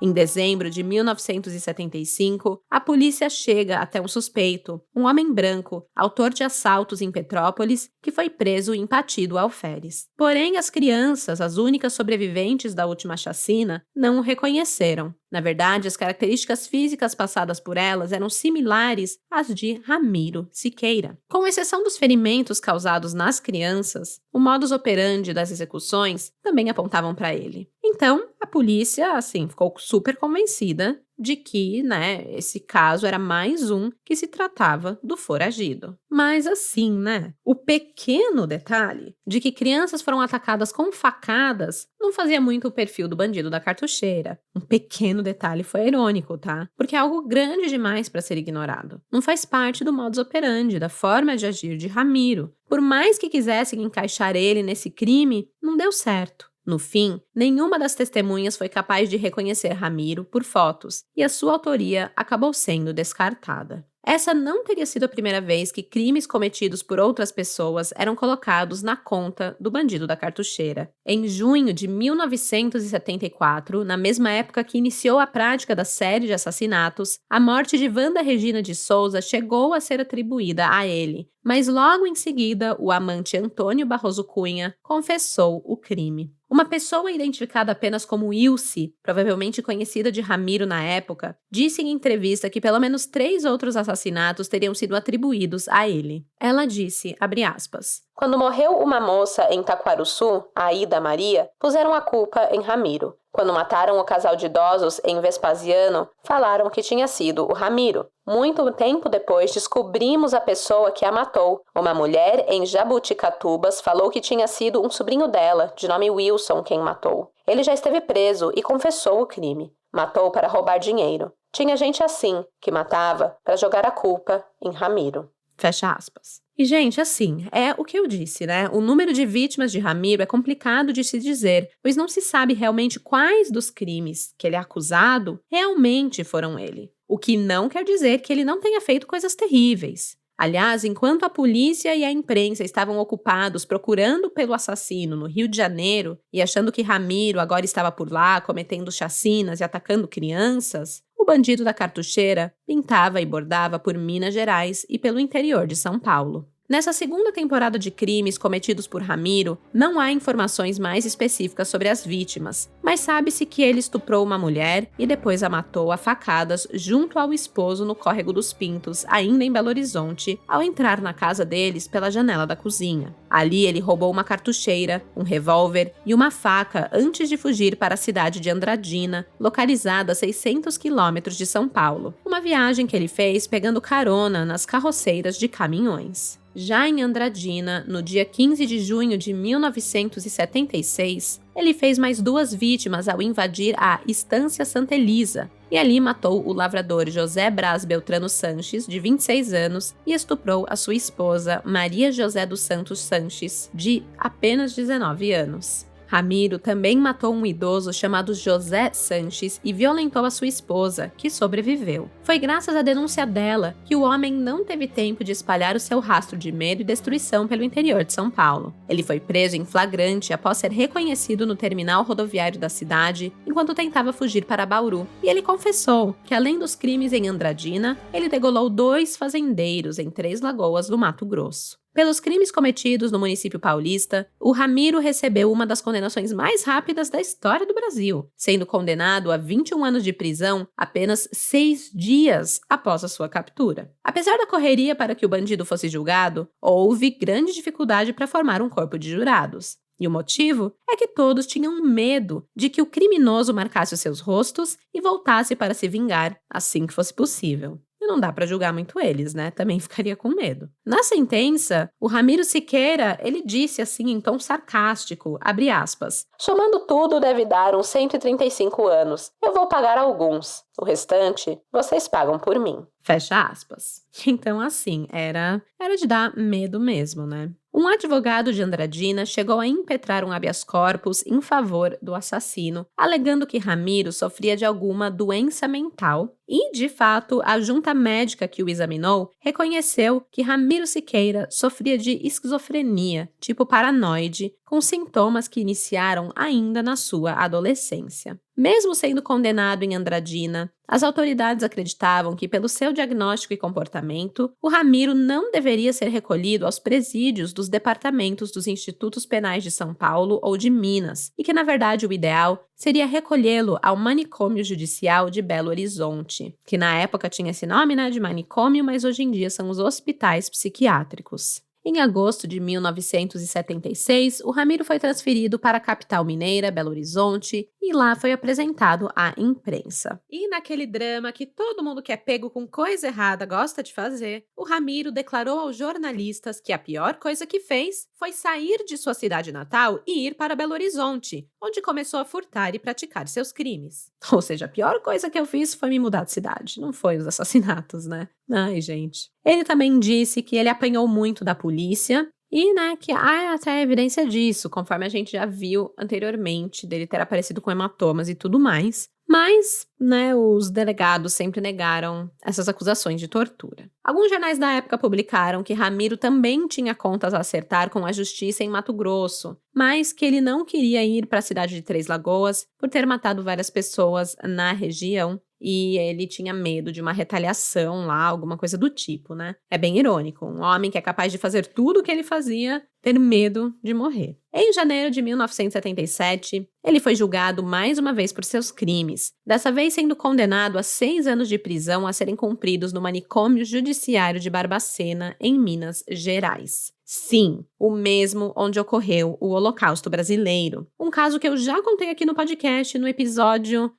Em dezembro de 1975, a polícia chega até um suspeito, um homem branco, autor de assaltos em Petrópolis, que foi preso em Pati do Alferes. Porém, as crianças, as únicas sobreviventes da última chacina, não o reconheceram. Na verdade, as características físicas passadas por elas eram similares às de Ramiro Siqueira. Com exceção dos ferimentos causados nas crianças, o modus operandi das execuções também apontavam para ele. Então, a polícia, ficou super convencida de que, esse caso era mais um que se tratava do foragido. Mas o pequeno detalhe de que crianças foram atacadas com facadas não fazia muito o perfil do bandido da cartucheira. Um pequeno detalhe foi irônico, tá? Porque é algo grande demais para ser ignorado. Não faz parte do modus operandi, da forma de agir de Ramiro. Por mais que quisessem encaixar ele nesse crime, não deu certo. No fim, nenhuma das testemunhas foi capaz de reconhecer Ramiro por fotos, e a sua autoria acabou sendo descartada. Essa não teria sido a primeira vez que crimes cometidos por outras pessoas eram colocados na conta do bandido da cartucheira. Em junho de 1974, na mesma época que iniciou a prática da série de assassinatos, a morte de Wanda Regina de Souza chegou a ser atribuída a ele, mas logo em seguida, o amante Antônio Barroso Cunha confessou o crime. Uma pessoa identificada apenas como Ilse, provavelmente conhecida de Ramiro na época, disse em entrevista que pelo menos 3 outros assassinatos teriam sido atribuídos a ele. Ela disse, abre aspas, "Quando morreu uma moça em Taquarussu, a Aida Maria, puseram a culpa em Ramiro. Quando mataram o casal de idosos em Vespasiano, falaram que tinha sido o Ramiro. Muito tempo depois, descobrimos a pessoa que a matou. Uma mulher em Jabuticatubas falou que tinha sido um sobrinho dela, de nome Wilson, quem matou. Ele já esteve preso e confessou o crime. Matou para roubar dinheiro. Tinha gente assim, que matava para jogar a culpa em Ramiro." Fecha aspas. E, gente, é o que eu disse, O número de vítimas de Ramiro é complicado de se dizer, pois não se sabe realmente quais dos crimes que ele é acusado realmente foram ele. O que não quer dizer que ele não tenha feito coisas terríveis. Aliás, enquanto a polícia e a imprensa estavam ocupados procurando pelo assassino no Rio de Janeiro e achando que Ramiro agora estava por lá cometendo chacinas e atacando crianças, o bandido da cartucheira pintava e bordava por Minas Gerais e pelo interior de São Paulo. Nessa segunda temporada de crimes cometidos por Ramiro, não há informações mais específicas sobre as vítimas, mas sabe-se que ele estuprou uma mulher e depois a matou a facadas junto ao esposo no Córrego dos Pintos, ainda em Belo Horizonte, ao entrar na casa deles pela janela da cozinha. Ali ele roubou uma cartucheira, um revólver e uma faca antes de fugir para a cidade de Andradina, localizada a 600 quilômetros de São Paulo, uma viagem que ele fez pegando carona nas carroceiras de caminhões. Já em Andradina, no dia 15 de junho de 1976, ele fez mais 2 vítimas ao invadir a Estância Santa Elisa, e ali matou o lavrador José Brás Beltrano Sanches, de 26 anos, e estuprou a sua esposa, Maria José dos Santos Sanches, de apenas 19 anos. Ramiro também matou um idoso chamado José Sanches e violentou a sua esposa, que sobreviveu. Foi graças à denúncia dela que o homem não teve tempo de espalhar o seu rastro de medo e destruição pelo interior de São Paulo. Ele foi preso em flagrante após ser reconhecido no terminal rodoviário da cidade enquanto tentava fugir para Bauru. E ele confessou que, além dos crimes em Andradina, ele degolou 2 fazendeiros em Três Lagoas do Mato Grosso. Pelos crimes cometidos no município paulista, o Ramiro recebeu uma das condenações mais rápidas da história do Brasil, sendo condenado a 21 anos de prisão apenas 6 dias após a sua captura. Apesar da correria para que o bandido fosse julgado, houve grande dificuldade para formar um corpo de jurados. E o motivo é que todos tinham medo de que o criminoso marcasse os seus rostos e voltasse para se vingar assim que fosse possível. E não dá pra julgar muito eles, né? Também ficaria com medo. Na sentença, o Ramiro Siqueira, ele disse assim em tom sarcástico, abre aspas, somando tudo deve dar uns 135 anos. Eu vou pagar alguns. O restante, vocês pagam por mim. Fecha aspas. Então, assim, era de dar medo mesmo, né? Um advogado de Andradina chegou a impetrar um habeas corpus em favor do assassino, alegando que Ramiro sofria de alguma doença mental e, de fato, a junta médica que o examinou reconheceu que Ramiro Siqueira sofria de esquizofrenia, tipo paranoide, com sintomas que iniciaram ainda na sua adolescência. Mesmo sendo condenado em Andradina, as autoridades acreditavam que, pelo seu diagnóstico e comportamento, o Ramiro não deveria ser recolhido aos presídios dos departamentos dos Institutos Penais de São Paulo ou de Minas, e que, na verdade, o ideal seria recolhê-lo ao Manicômio Judicial de Belo Horizonte, que na época tinha esse nome, né, de manicômio, mas hoje em dia são os hospitais psiquiátricos. Em agosto de 1976, o Ramiro foi transferido para a capital mineira, Belo Horizonte, e lá foi apresentado à imprensa. E naquele drama que todo mundo que é pego com coisa errada gosta de fazer, o Ramiro declarou aos jornalistas que a pior coisa que fez foi sair de sua cidade natal e ir para Belo Horizonte, onde começou a furtar e praticar seus crimes. Ou seja, a pior coisa que eu fiz foi me mudar de cidade, não foi os assassinatos, né? Ai, gente. Ele também disse que ele apanhou muito da polícia e, né, que há até evidência disso, conforme a gente já viu anteriormente, dele ter aparecido com hematomas e tudo mais. Mas, né, os delegados sempre negaram essas acusações de tortura. Alguns jornais da época publicaram que Ramiro também tinha contas a acertar com a justiça em Mato Grosso, mas que ele não queria ir para a cidade de Três Lagoas por ter matado várias pessoas na região. E ele tinha medo de uma retaliação lá, alguma coisa do tipo, né? É bem irônico, um homem que é capaz de fazer tudo o que ele fazia, ter medo de morrer. Em janeiro de 1977, ele foi julgado mais uma vez por seus crimes, dessa vez sendo condenado a 6 anos de prisão a serem cumpridos no Manicômio Judiciário de Barbacena, em Minas Gerais. Sim, o mesmo onde ocorreu o Holocausto Brasileiro. Um caso que eu já contei aqui no podcast, no episódio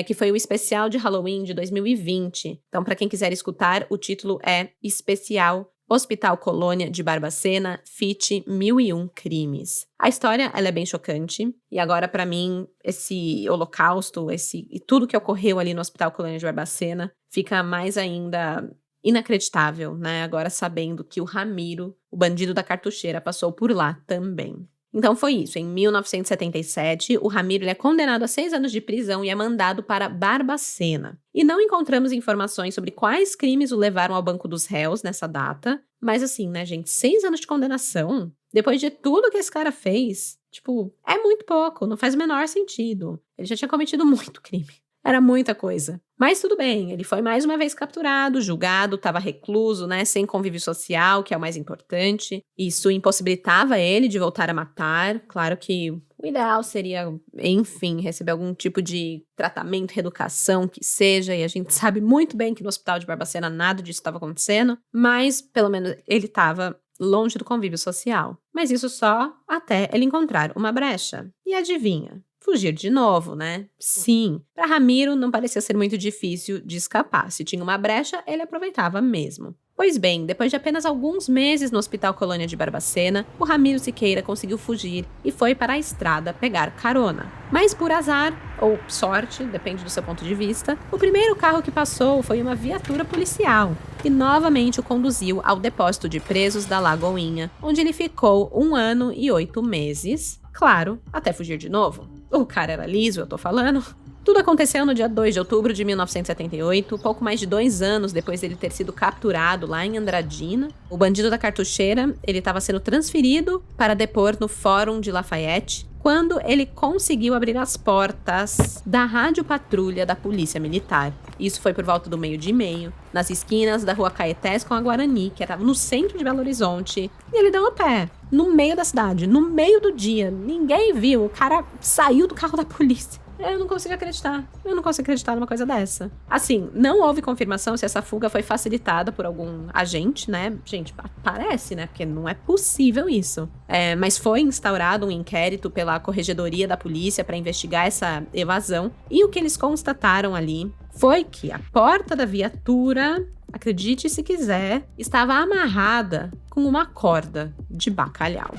que foi o especial de Halloween de 2020. Então, para quem quiser escutar, o título é Especial Hospital Colônia de Barbacena, FIT 1001 Crimes. A história ela é bem chocante, e agora, para mim, esse holocausto, e tudo que ocorreu ali no Hospital Colônia de Barbacena, fica mais ainda inacreditável, né? Agora sabendo que o Ramiro, o bandido da cartucheira, passou por lá também. Então foi isso, em 1977, o Ramiro é condenado a 6 anos de prisão e é mandado para Barbacena. E não encontramos informações sobre quais crimes o levaram ao banco dos réus nessa data, mas assim, né, gente, 6 anos de condenação, depois de tudo que esse cara fez, tipo, é muito pouco, não faz o menor sentido. Ele já tinha cometido muito crime. Era muita coisa. Mas tudo bem, ele foi mais uma vez capturado, julgado, estava recluso, né, sem convívio social, que é o mais importante. Isso impossibilitava ele de voltar a matar. Claro que o ideal seria, enfim, receber algum tipo de tratamento, reeducação, que seja. E a gente sabe muito bem que no Hospital de Barbacena nada disso estava acontecendo. Mas, pelo menos, ele estava longe do convívio social. Mas isso só até ele encontrar uma brecha. E adivinha? Fugir de novo, né? Sim, para Ramiro não parecia ser muito difícil de escapar. Se tinha uma brecha, ele aproveitava mesmo. Pois bem, depois de apenas alguns meses no Hospital Colônia de Barbacena, o Ramiro Siqueira conseguiu fugir e foi para a estrada pegar carona. Mas por azar, ou sorte, depende do seu ponto de vista, o primeiro carro que passou foi uma viatura policial e novamente o conduziu ao depósito de presos da Lagoinha, onde ele ficou 1 ano e 8 meses, claro, até fugir de novo. O cara era liso, eu tô falando. Tudo aconteceu no dia 2 de outubro de 1978, pouco mais de 2 anos depois dele ter sido capturado lá em Andradina. O bandido da cartucheira, ele estava sendo transferido para depor no Fórum de Lafayette, quando ele conseguiu abrir as portas da rádio patrulha da Polícia Militar. Isso foi por volta do 12h30, nas esquinas da Rua Caetés com a Guarani, que estava no centro de Belo Horizonte, e ele deu a pé, no meio da cidade, no meio do dia. Ninguém viu, o cara saiu do carro da polícia. Eu não consigo acreditar numa coisa dessa. Assim, não houve confirmação se essa fuga foi facilitada por algum agente, né? Gente, parece, né? Porque não é possível isso. Mas foi instaurado um inquérito pela Corregedoria da Polícia para investigar essa evasão. E o que eles constataram ali foi que a porta da viatura, acredite se quiser, estava amarrada com uma corda de bacalhau.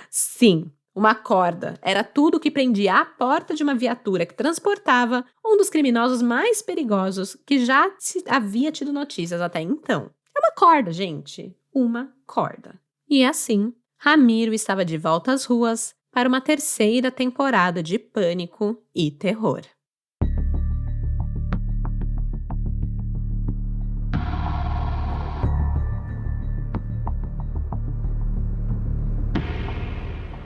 Sim. Uma corda era tudo que prendia à porta de uma viatura que transportava um dos criminosos mais perigosos que já se havia tido notícias até então. É uma corda, gente. Uma corda. E assim, Ramiro estava de volta às ruas para uma terceira temporada de pânico e terror.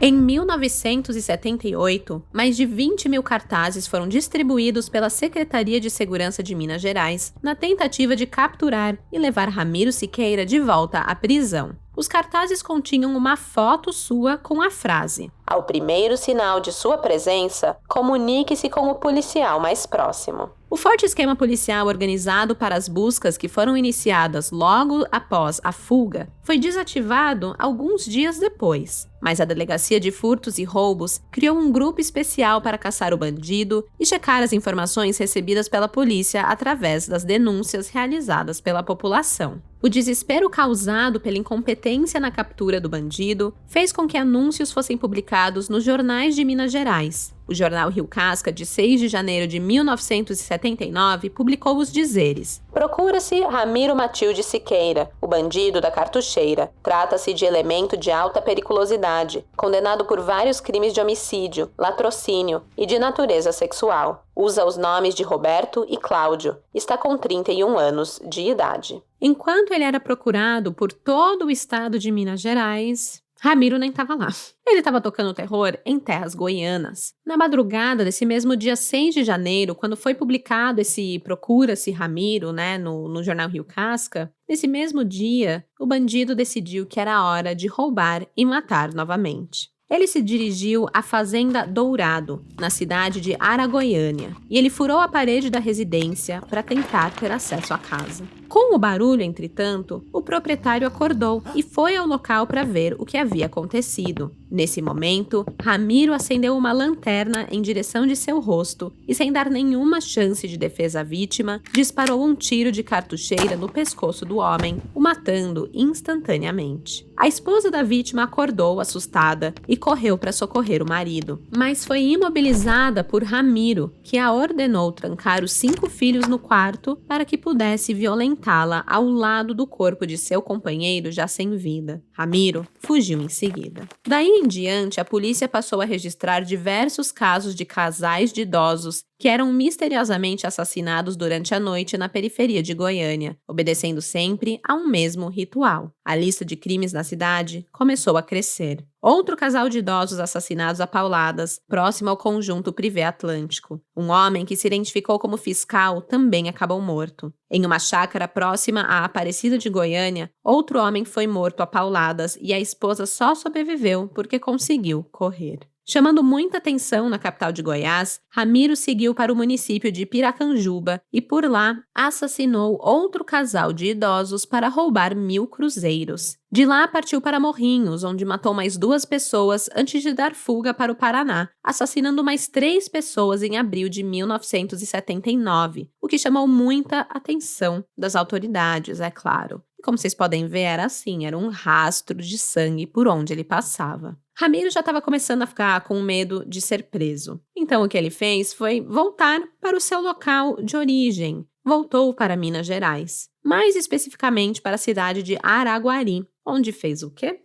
Em 1978, mais de 20 mil cartazes foram distribuídos pela Secretaria de Segurança de Minas Gerais na tentativa de capturar e levar Ramiro Siqueira de volta à prisão. Os cartazes continham uma foto sua com a frase: "Ao primeiro sinal de sua presença, comunique-se com o policial mais próximo." O forte esquema policial organizado para as buscas que foram iniciadas logo após a fuga foi desativado alguns dias depois, mas a Delegacia de Furtos e Roubos criou um grupo especial para caçar o bandido e checar as informações recebidas pela polícia através das denúncias realizadas pela população. O desespero causado pela incompetência na captura do bandido fez com que anúncios fossem publicados nos jornais de Minas Gerais. O jornal Rio Casca, de 6 de janeiro de 1979, publicou os dizeres: "Procura-se Ramiro Matilde Siqueira, o bandido da cartucheira. Trata-se de elemento de alta periculosidade, condenado por vários crimes de homicídio, latrocínio e de natureza sexual. Usa os nomes de Roberto e Cláudio. Está com 31 anos de idade." Enquanto ele era procurado por todo o estado de Minas Gerais, Ramiro nem estava lá. Ele estava tocando terror em terras goianas. Na madrugada desse mesmo dia 6 de janeiro, quando foi publicado esse Procura-se Ramiro, né, no jornal Rio Casca, nesse mesmo dia, o bandido decidiu que era hora de roubar e matar novamente. Ele se dirigiu à Fazenda Dourado, na cidade de Aragoiânia, e ele furou a parede da residência para tentar ter acesso à casa. Com o barulho, entretanto, o proprietário acordou e foi ao local para ver o que havia acontecido. Nesse momento, Ramiro acendeu uma lanterna em direção de seu rosto e, sem dar nenhuma chance de defesa à vítima, disparou um tiro de cartucheira no pescoço do homem, o matando instantaneamente. A esposa da vítima acordou assustada e correu para socorrer o marido, mas foi imobilizada por Ramiro, que a ordenou trancar os 5 filhos no quarto para que pudesse violentá-la ao lado do corpo de seu companheiro já sem vida. Ramiro fugiu em seguida. Daí em diante, a polícia passou a registrar diversos casos de casais de idosos que eram misteriosamente assassinados durante a noite na periferia de Goiânia, obedecendo sempre a um mesmo ritual. A lista de crimes na cidade começou a crescer. Outro casal de idosos assassinados a pauladas, próximo ao conjunto Privé Atlântico. Um homem que se identificou como fiscal também acabou morto. Em uma chácara próxima à Aparecida de Goiânia, outro homem foi morto a pauladas e a esposa só sobreviveu porque conseguiu correr. Chamando muita atenção na capital de Goiás, Ramiro seguiu para o município de Piracanjuba e por lá assassinou outro casal de idosos para roubar 1.000 cruzeiros. De lá partiu para Morrinhos, onde matou mais 2 pessoas antes de dar fuga para o Paraná, assassinando mais 3 pessoas em abril de 1979, o que chamou muita atenção das autoridades, é claro. Como vocês podem ver, era assim, era um rastro de sangue por onde ele passava. Ramiro já estava começando a ficar com medo de ser preso. Então o que ele fez foi voltar para o seu local de origem. Voltou para Minas Gerais, mais especificamente para a cidade de Araguari, onde fez o quê?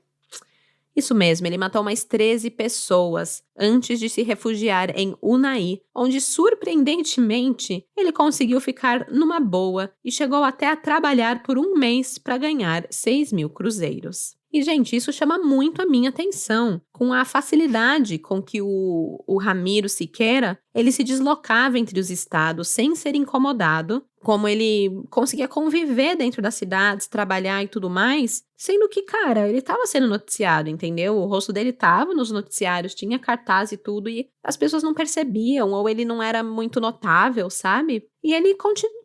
Isso mesmo, ele matou mais 13 pessoas antes de se refugiar em Unai, onde, surpreendentemente, ele conseguiu ficar numa boa e chegou até a trabalhar por 1 mês para ganhar 6.000 cruzeiros. E, gente, isso chama muito a minha atenção, com a facilidade com que o Ramiro Siqueira, ele se deslocava entre os estados sem ser incomodado, como ele conseguia conviver dentro das cidades, trabalhar e tudo mais, sendo que, cara, ele estava sendo noticiado, entendeu? O rosto dele estava nos noticiários, tinha cartaz e tudo, e as pessoas não percebiam, ou ele não era muito notável, sabe? E ele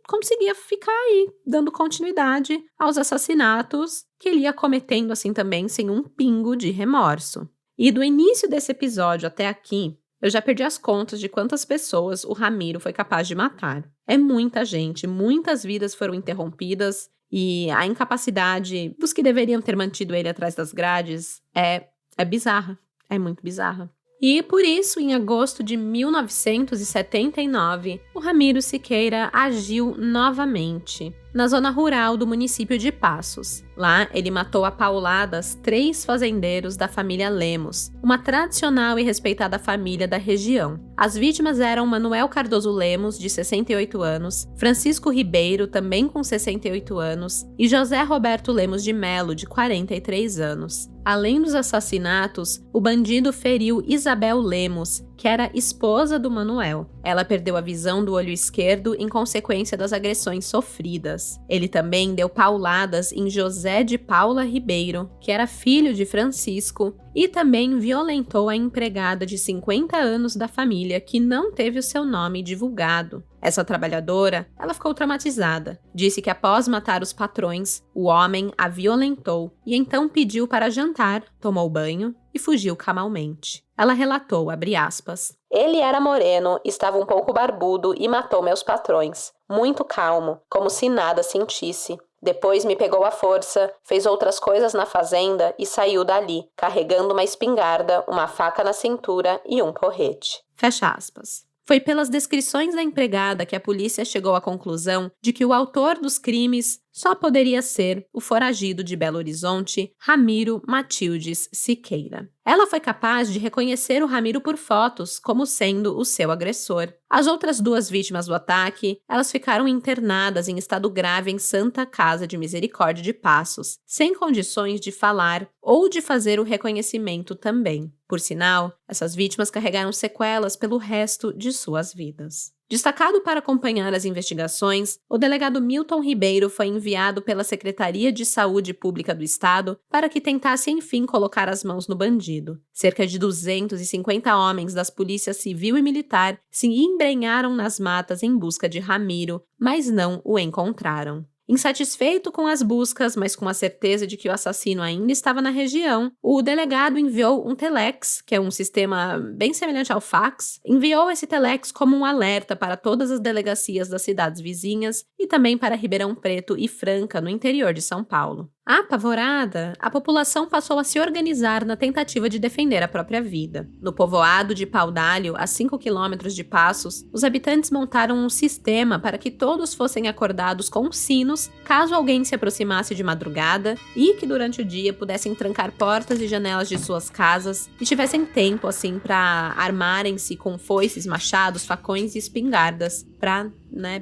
conseguia ficar aí, dando continuidade aos assassinatos que ele ia cometendo assim também, sem um pingo de remorso. E do início desse episódio até aqui, eu já perdi as contas de quantas pessoas o Ramiro foi capaz de matar. É muita gente, muitas vidas foram interrompidas e a incapacidade dos que deveriam ter mantido ele atrás das grades é bizarra, é muito bizarra. E por isso, em agosto de 1979, o Ramiro Siqueira agiu novamente na zona rural do município de Passos. Lá, ele matou a pauladas 3 fazendeiros da família Lemos, uma tradicional e respeitada família da região. As vítimas eram Manuel Cardoso Lemos, de 68 anos, Francisco Ribeiro, também com 68 anos, e José Roberto Lemos de Melo, de 43 anos. Além dos assassinatos, o bandido feriu Isabel Lemos, que era esposa do Manuel. Ela perdeu a visão do olho esquerdo em consequência das agressões sofridas. Ele também deu pauladas em José de Paula Ribeiro, que era filho de Francisco, e também violentou a empregada de 50 anos da família, que não teve o seu nome divulgado. Essa trabalhadora, ela ficou traumatizada. Disse que após matar os patrões, o homem a violentou e então pediu para jantar, tomou banho e fugiu camalmente. Ela relatou, abre aspas, "Ele era moreno, estava um pouco barbudo e matou meus patrões. Muito calmo, como se nada sentisse. Depois me pegou à força, fez outras coisas na fazenda e saiu dali, carregando uma espingarda, uma faca na cintura e um porrete." Fecha aspas. Foi pelas descrições da empregada que a polícia chegou à conclusão de que o autor dos crimes só poderia ser o foragido de Belo Horizonte, Ramiro Matildes Siqueira. Ela foi capaz de reconhecer o Ramiro por fotos como sendo o seu agressor. As outras 2 vítimas do ataque, elas ficaram internadas em estado grave em Santa Casa de Misericórdia de Passos, sem condições de falar ou de fazer o reconhecimento também. Por sinal, essas vítimas carregaram sequelas pelo resto de suas vidas. Destacado para acompanhar as investigações, o delegado Milton Ribeiro foi enviado pela Secretaria de Saúde Pública do Estado para que tentasse enfim colocar as mãos no bandido. Cerca de 250 homens das polícias civil e militar se embrenharam nas matas em busca de Ramiro, mas não o encontraram. Insatisfeito com as buscas, mas com a certeza de que o assassino ainda estava na região, o delegado enviou um telex, que é um sistema bem semelhante ao fax, enviou esse telex como um alerta para todas as delegacias das cidades vizinhas e também para Ribeirão Preto e Franca, no interior de São Paulo. Apavorada, a população passou a se organizar na tentativa de defender a própria vida. No povoado de Paudalho, a 5 quilômetros de Passos, os habitantes montaram um sistema para que todos fossem acordados com sinos caso alguém se aproximasse de madrugada e que durante o dia pudessem trancar portas e janelas de suas casas e tivessem tempo assim para armarem-se com foices, machados, facões e espingardas para,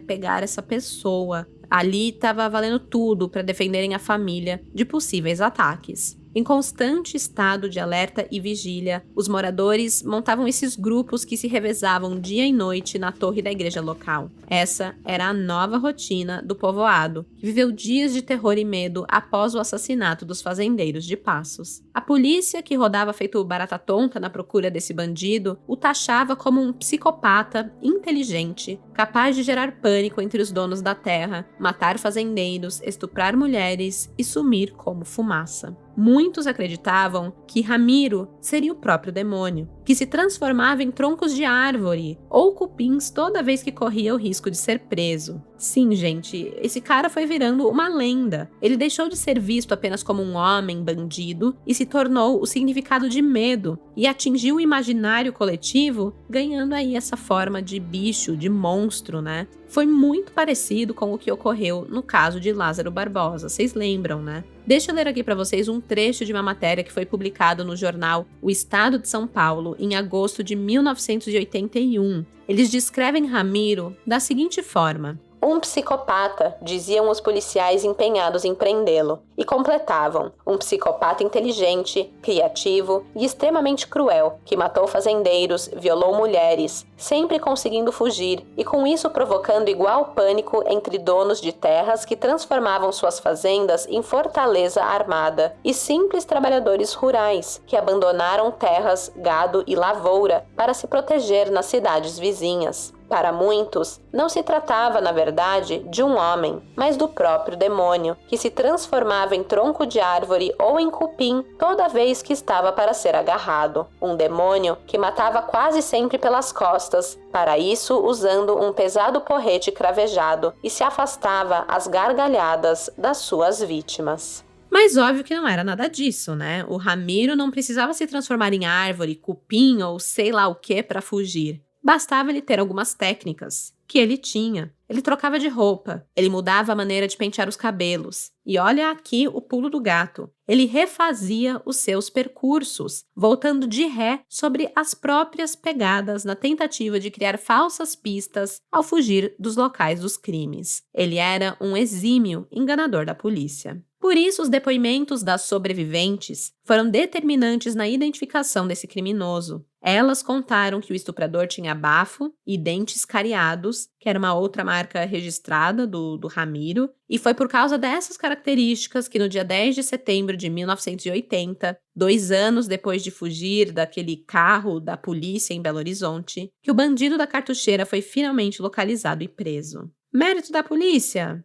pegar essa pessoa. Ali estava valendo tudo para defenderem a família de possíveis ataques. Em constante estado de alerta e vigília, os moradores montavam esses grupos que se revezavam dia e noite na torre da igreja local. Essa era a nova rotina do povoado, que viveu dias de terror e medo após o assassinato dos fazendeiros de Passos. A polícia, que rodava feito barata tonta na procura desse bandido, o taxava como um psicopata inteligente, capaz de gerar pânico entre os donos da terra, matar fazendeiros, estuprar mulheres e sumir como fumaça. Muitos acreditavam que Ramiro seria o próprio demônio, que se transformava em troncos de árvore ou cupins toda vez que corria o risco de ser preso. Sim, gente, esse cara foi virando uma lenda. Ele deixou de ser visto apenas como um homem bandido e se tornou o significado de medo e atingiu o imaginário coletivo, ganhando aí essa forma de bicho, de monstro, né? Foi muito parecido com o que ocorreu no caso de Lázaro Barbosa, vocês lembram, né? Deixa eu ler aqui para vocês um trecho de uma matéria que foi publicado no jornal O Estado de São Paulo em agosto de 1981. Eles descrevem Ramiro da seguinte forma: um psicopata, diziam os policiais empenhados em prendê-lo, e completavam: um psicopata inteligente, criativo e extremamente cruel, que matou fazendeiros, violou mulheres, sempre conseguindo fugir e com isso provocando igual pânico entre donos de terras que transformavam suas fazendas em fortaleza armada e simples trabalhadores rurais que abandonaram terras, gado e lavoura para se proteger nas cidades vizinhas. Para muitos, não se tratava, na verdade, de um homem, mas do próprio demônio, que se transformava em tronco de árvore ou em cupim toda vez que estava para ser agarrado. Um demônio que matava quase sempre pelas costas, para isso usando um pesado porrete cravejado, e se afastava às gargalhadas das suas vítimas. Mas óbvio que não era nada disso, né? O Ramiro não precisava se transformar em árvore, cupim ou sei lá o que para fugir. Bastava ele ter algumas técnicas, que ele tinha. Ele trocava de roupa, ele mudava a maneira de pentear os cabelos. E olha aqui o pulo do gato. Ele refazia os seus percursos, voltando de ré sobre as próprias pegadas na tentativa de criar falsas pistas ao fugir dos locais dos crimes. Ele era um exímio enganador da polícia. Por isso, os depoimentos das sobreviventes foram determinantes na identificação desse criminoso. Elas contaram que o estuprador tinha bafo e dentes cariados, que era uma outra marca registrada do Ramiro, e foi por causa dessas características que no dia 10 de setembro de 1980, 2 anos depois de fugir daquele carro da polícia em Belo Horizonte, que o bandido da cartucheira foi finalmente localizado e preso. Mérito da polícia?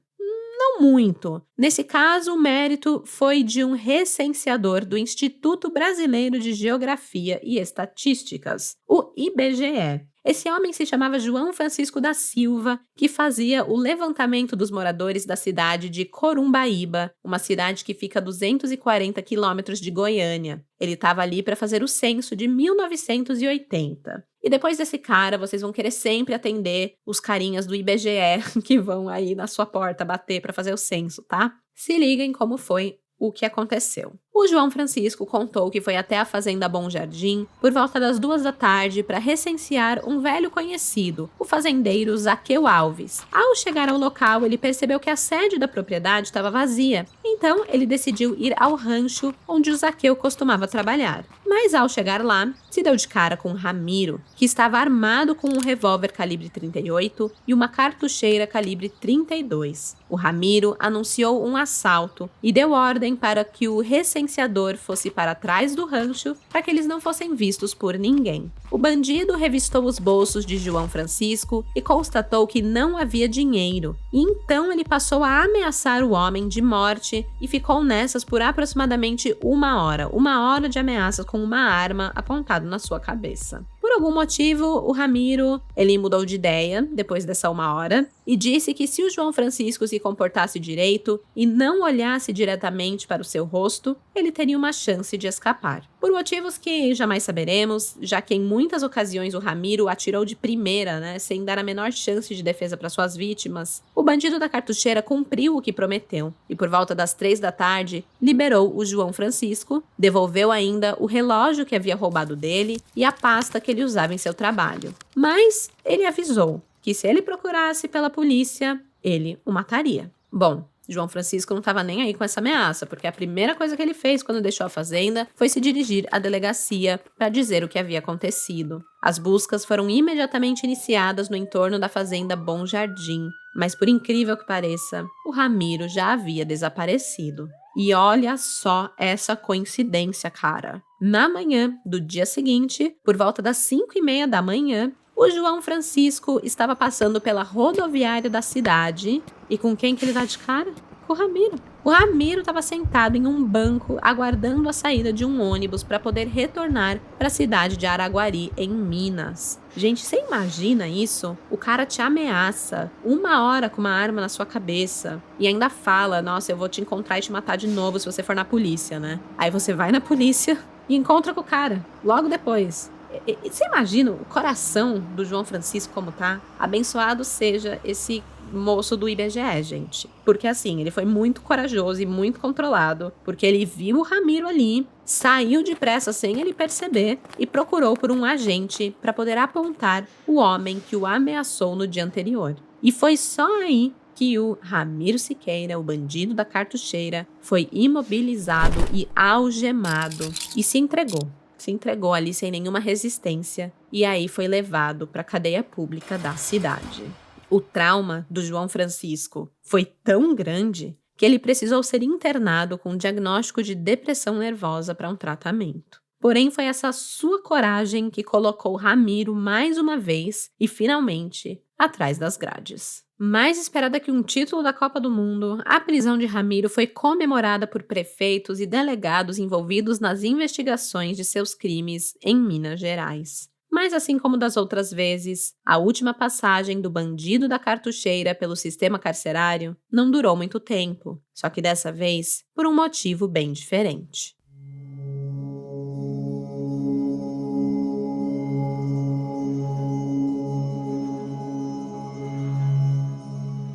Não muito. Nesse caso, o mérito foi de um recenseador do Instituto Brasileiro de Geografia e Estatísticas, o IBGE. Esse homem se chamava João Francisco da Silva, que fazia o levantamento dos moradores da cidade de Corumbaíba, uma cidade que fica a 240 quilômetros de Goiânia. Ele estava ali para fazer o censo de 1980. E depois desse cara, vocês vão querer sempre atender os carinhas do IBGE que vão aí na sua porta bater para fazer o censo, tá? Se liguem como foi o que aconteceu. O João Francisco contou que foi até a fazenda Bom Jardim por volta das 2 da tarde para recensear um velho conhecido, o fazendeiro Zaqueu Alves. Ao chegar ao local, ele percebeu que a sede da propriedade estava vazia, então ele decidiu ir ao rancho onde o Zaqueu costumava trabalhar. Mas ao chegar lá, se deu de cara com Ramiro, que estava armado com um revólver calibre 38 e uma cartucheira calibre 32. O Ramiro anunciou um assalto e deu ordem para que o recenseador fosse para trás do rancho para que eles não fossem vistos por ninguém. O bandido revistou os bolsos de João Francisco e constatou que não havia dinheiro, e então ele passou a ameaçar o homem de morte e ficou nessas por aproximadamente 1 hora de ameaças com uma arma apontada na sua cabeça. Por algum motivo, o Ramiro, ele mudou de ideia depois dessa 1 hora e disse que se o João Francisco se comportasse direito e não olhasse diretamente para o seu rosto, ele teria uma chance de escapar. Por motivos que jamais saberemos, já que em muitas ocasiões o Ramiro atirou de primeira, sem dar a menor chance de defesa para suas vítimas, o bandido da cartucheira cumpriu o que prometeu e por volta das 3 da tarde liberou o João Francisco, devolveu ainda o relógio que havia roubado dele e a pasta que ele usava em seu trabalho. Mas ele avisou que se ele procurasse pela polícia, ele o mataria. Bom, João Francisco não estava nem aí com essa ameaça, porque a primeira coisa que ele fez quando deixou a fazenda foi se dirigir à delegacia para dizer o que havia acontecido. As buscas foram imediatamente iniciadas no entorno da fazenda Bom Jardim, mas por incrível que pareça, o Ramiro já havia desaparecido. E olha só essa coincidência, cara. Na manhã do dia seguinte, por volta das 5h30 da manhã, o João Francisco estava passando pela rodoviária da cidade. E com quem que ele dá de cara? Com o Ramiro. O Ramiro estava sentado em um banco, aguardando a saída de um ônibus para poder retornar para a cidade de Araguari, em Minas. Gente, você imagina isso? O cara te ameaça 1 hora com uma arma na sua cabeça e ainda fala, nossa, eu vou te encontrar e te matar de novo se você for na polícia, né? Aí você vai na polícia e encontra com o cara, logo depois. Você imagina o coração do João Francisco como tá? Abençoado seja esse moço do IBGE, gente. Porque assim, ele foi muito corajoso e muito controlado, porque ele viu o Ramiro ali, saiu depressa sem ele perceber e procurou por um agente para poder apontar o homem que o ameaçou no dia anterior. E foi só aí que o Ramiro Siqueira, o bandido da cartucheira, foi imobilizado e algemado e se entregou. Se entregou ali sem nenhuma resistência e aí foi levado para a cadeia pública da cidade. O trauma do João Francisco foi tão grande que ele precisou ser internado com um diagnóstico de depressão nervosa para um tratamento. Porém, foi essa sua coragem que colocou Ramiro mais uma vez e finalmente atrás das grades. Mais esperada que um título da Copa do Mundo, a prisão de Ramiro foi comemorada por prefeitos e delegados envolvidos nas investigações de seus crimes em Minas Gerais. Mas assim como das outras vezes, a última passagem do bandido da cartucheira pelo sistema carcerário não durou muito tempo, só que dessa vez por um motivo bem diferente.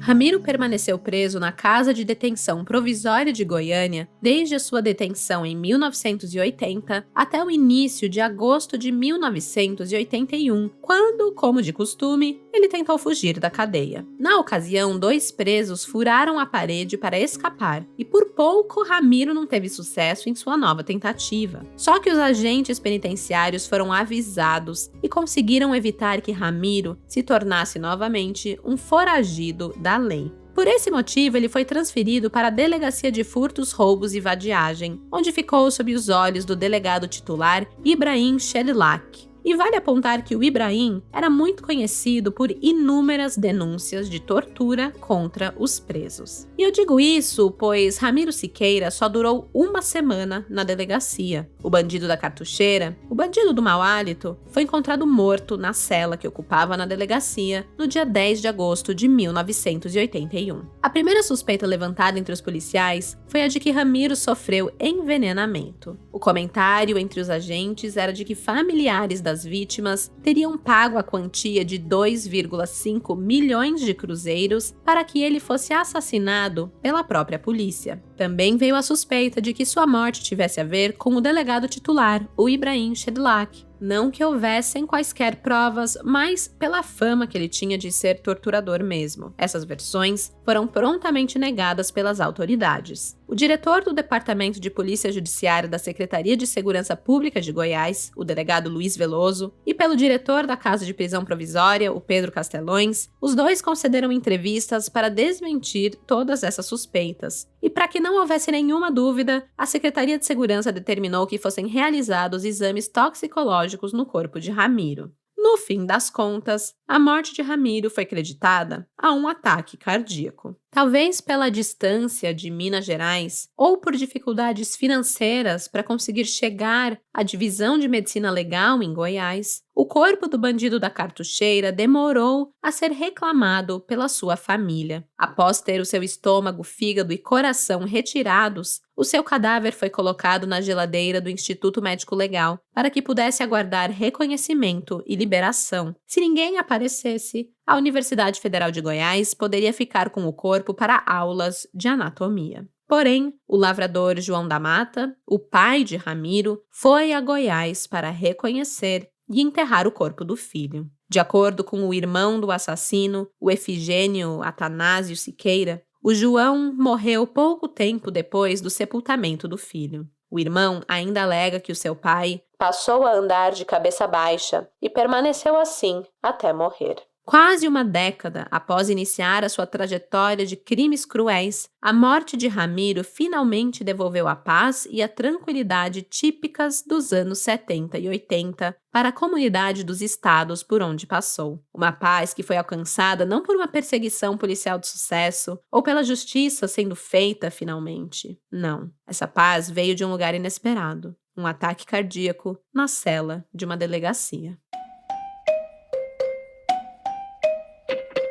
Ramiro permaneceu preso na Casa de Detenção Provisória de Goiânia desde a sua detenção em 1980 até o início de agosto de 1981, quando, como de costume, ele tentou fugir da cadeia. Na ocasião, 2 presos furaram a parede para escapar e por pouco Ramiro não teve sucesso em sua nova tentativa. Só que os agentes penitenciários foram avisados e conseguiram evitar que Ramiro se tornasse novamente um foragido da lei. Por esse motivo, ele foi transferido para a Delegacia de Furtos, Roubos e Vadiagem, onde ficou sob os olhos do delegado titular Ibrahim Shedilac. E vale apontar que o Ibrahim era muito conhecido por inúmeras denúncias de tortura contra os presos. E eu digo isso pois Ramiro Siqueira só durou 1 semana na delegacia. O bandido da cartucheira, o bandido do mau hálito, foi encontrado morto na cela que ocupava na delegacia no dia 10 de agosto de 1981. A primeira suspeita levantada entre os policiais foi a de que Ramiro sofreu envenenamento. O comentário entre os agentes era de que familiares das vítimas teriam pago a quantia de 2,5 milhões de cruzeiros para que ele fosse assassinado pela própria polícia. Também veio a suspeita de que sua morte tivesse a ver com o delegado titular, o Ibrahim Shedilac. Não que houvessem quaisquer provas, mas pela fama que ele tinha de ser torturador mesmo. Essas versões foram prontamente negadas pelas autoridades. O diretor do Departamento de Polícia Judiciária da Secretaria de Segurança Pública de Goiás, o delegado Luiz Veloso, e pelo diretor da Casa de Prisão Provisória, o Pedro Castelões, os dois concederam entrevistas para desmentir todas essas suspeitas. E para que não houvesse nenhuma dúvida, a Secretaria de Segurança determinou que fossem realizados exames toxicológicos no corpo de Ramiro. No fim das contas, a morte de Ramiro foi creditada a um ataque cardíaco. Talvez pela distância de Minas Gerais ou por dificuldades financeiras para conseguir chegar à divisão de medicina legal em Goiás, o corpo do bandido da cartucheira demorou a ser reclamado pela sua família. Após ter o seu estômago, fígado e coração retirados, o seu cadáver foi colocado na geladeira do Instituto Médico Legal para que pudesse aguardar reconhecimento e liberação. Se ninguém aparecesse, a Universidade Federal de Goiás poderia ficar com o corpo para aulas de anatomia. Porém, o lavrador João da Mata, o pai de Ramiro, foi a Goiás para reconhecer e enterrar o corpo do filho. De acordo com o irmão do assassino, o Efigênio Atanásio Siqueira, O João morreu pouco tempo depois do sepultamento do filho. O irmão ainda alega que o seu pai passou a andar de cabeça baixa e permaneceu assim até morrer. Quase uma década após iniciar a sua trajetória de crimes cruéis, a morte de Ramiro finalmente devolveu a paz e a tranquilidade típicas dos anos 70 e 80 para a comunidade dos estados por onde passou. Uma paz que foi alcançada não por uma perseguição policial de sucesso ou pela justiça sendo feita finalmente. Não, essa paz veio de um lugar inesperado, um ataque cardíaco na cela de uma delegacia.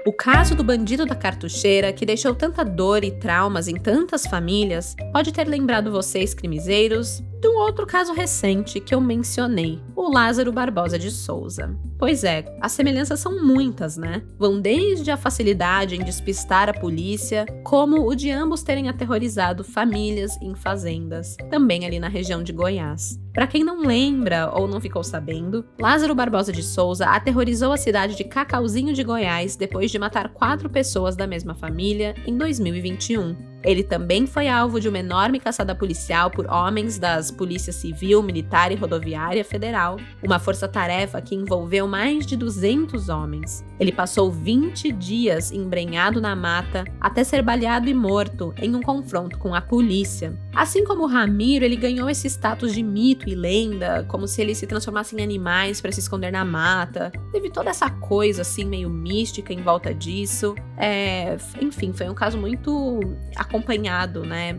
O caso do bandido da cartucheira, que deixou tanta dor e traumas em tantas famílias, pode ter lembrado vocês, crimezeiros, de um outro caso recente que eu mencionei, o Lázaro Barbosa de Souza. Pois é, as semelhanças são muitas, né? Vão desde a facilidade em despistar a polícia, como o de ambos terem aterrorizado famílias em fazendas, também ali na região de Goiás. Para quem não lembra ou não ficou sabendo, Lázaro Barbosa de Souza aterrorizou a cidade de Cacauzinho de Goiás depois de matar 4 pessoas da mesma família em 2021. Ele também foi alvo de uma enorme caçada policial por homens das Polícia Civil, Militar e Rodoviária Federal, uma força-tarefa que envolveu mais de 200 homens. Ele passou 20 dias embrenhado na mata até ser baleado e morto em um confronto com a polícia. Assim como Ramiro, ele ganhou esse status de mito e lenda, como se ele se transformasse em animais para se esconder na mata. Teve toda essa coisa assim meio mística em volta disso. Enfim, foi um caso muito acompanhado, né,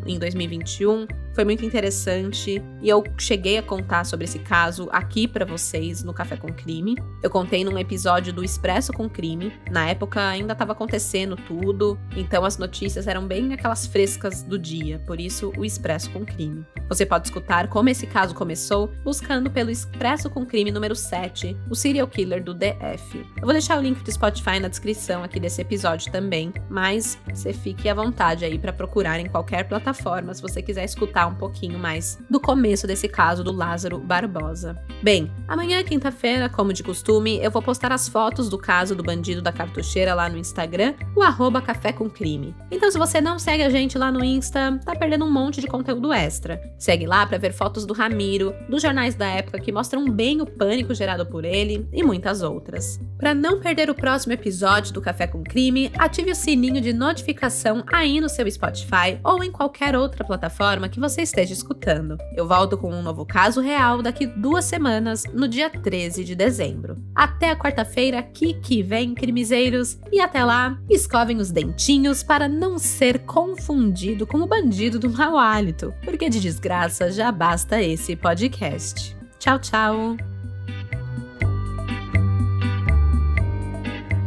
em 2021. Foi muito interessante e eu cheguei a contar sobre esse caso aqui pra vocês no Café com Crime. Eu contei num episódio do Expresso com Crime. Na época ainda estava acontecendo tudo, então as notícias eram bem aquelas frescas do dia, por isso o Expresso com Crime. Você pode escutar como esse caso começou buscando pelo Expresso com Crime número 7, o serial killer do DF. Eu vou deixar o link do Spotify na descrição aqui desse episódio também, mas você fique à vontade aí pra procurar em qualquer plataforma se você quiser escutar um pouquinho mais do começo desse caso do Lázaro Barbosa. Bem, amanhã, quinta-feira, como de costume, eu vou postar as fotos do caso do bandido da cartucheira lá no Instagram, o @café com crime. Então, se você não segue a gente lá no Insta, tá perdendo um monte de conteúdo extra. Segue lá pra ver fotos do Ramiro, dos jornais da época que mostram bem o pânico gerado por ele e muitas outras. Pra não perder o próximo episódio do Café com Crime, ative o sininho de notificação aí no seu Spotify ou em qualquer outra plataforma que você esteja escutando. Eu volto com um novo caso real daqui 2 semanas, no dia 13 de dezembro. Até a quarta-feira que vem, crimezeiros, e até lá, escovem os dentinhos para não ser confundido com o bandido do mau hálito, porque de desgraça já basta esse podcast. Tchau, tchau!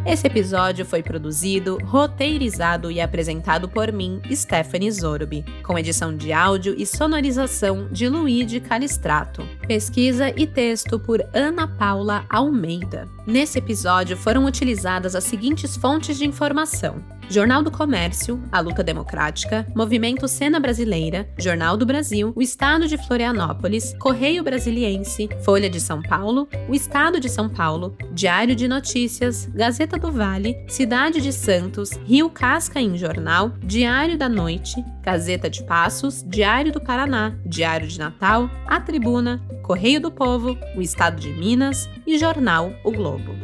Esse episódio foi produzido, roteirizado e apresentado por mim, Stephanie Zorubi, com edição de áudio e sonorização de Luigi Calistrato. Pesquisa e texto por Ana Paula Almeida. Nesse episódio foram utilizadas as seguintes fontes de informação: Jornal do Comércio, A Luta Democrática, Movimento Cena Brasileira, Jornal do Brasil, o Estado de Florianópolis, Correio Brasiliense, Folha de São Paulo, o Estado de São Paulo, Diário de Notícias, Gazeta do Vale, Cidade de Santos, Rio Casca em Jornal, Diário da Noite, Gazeta de Passos, Diário do Paraná, Diário de Natal, A Tribuna, Correio do Povo, o Estado de Minas e Jornal O Globo.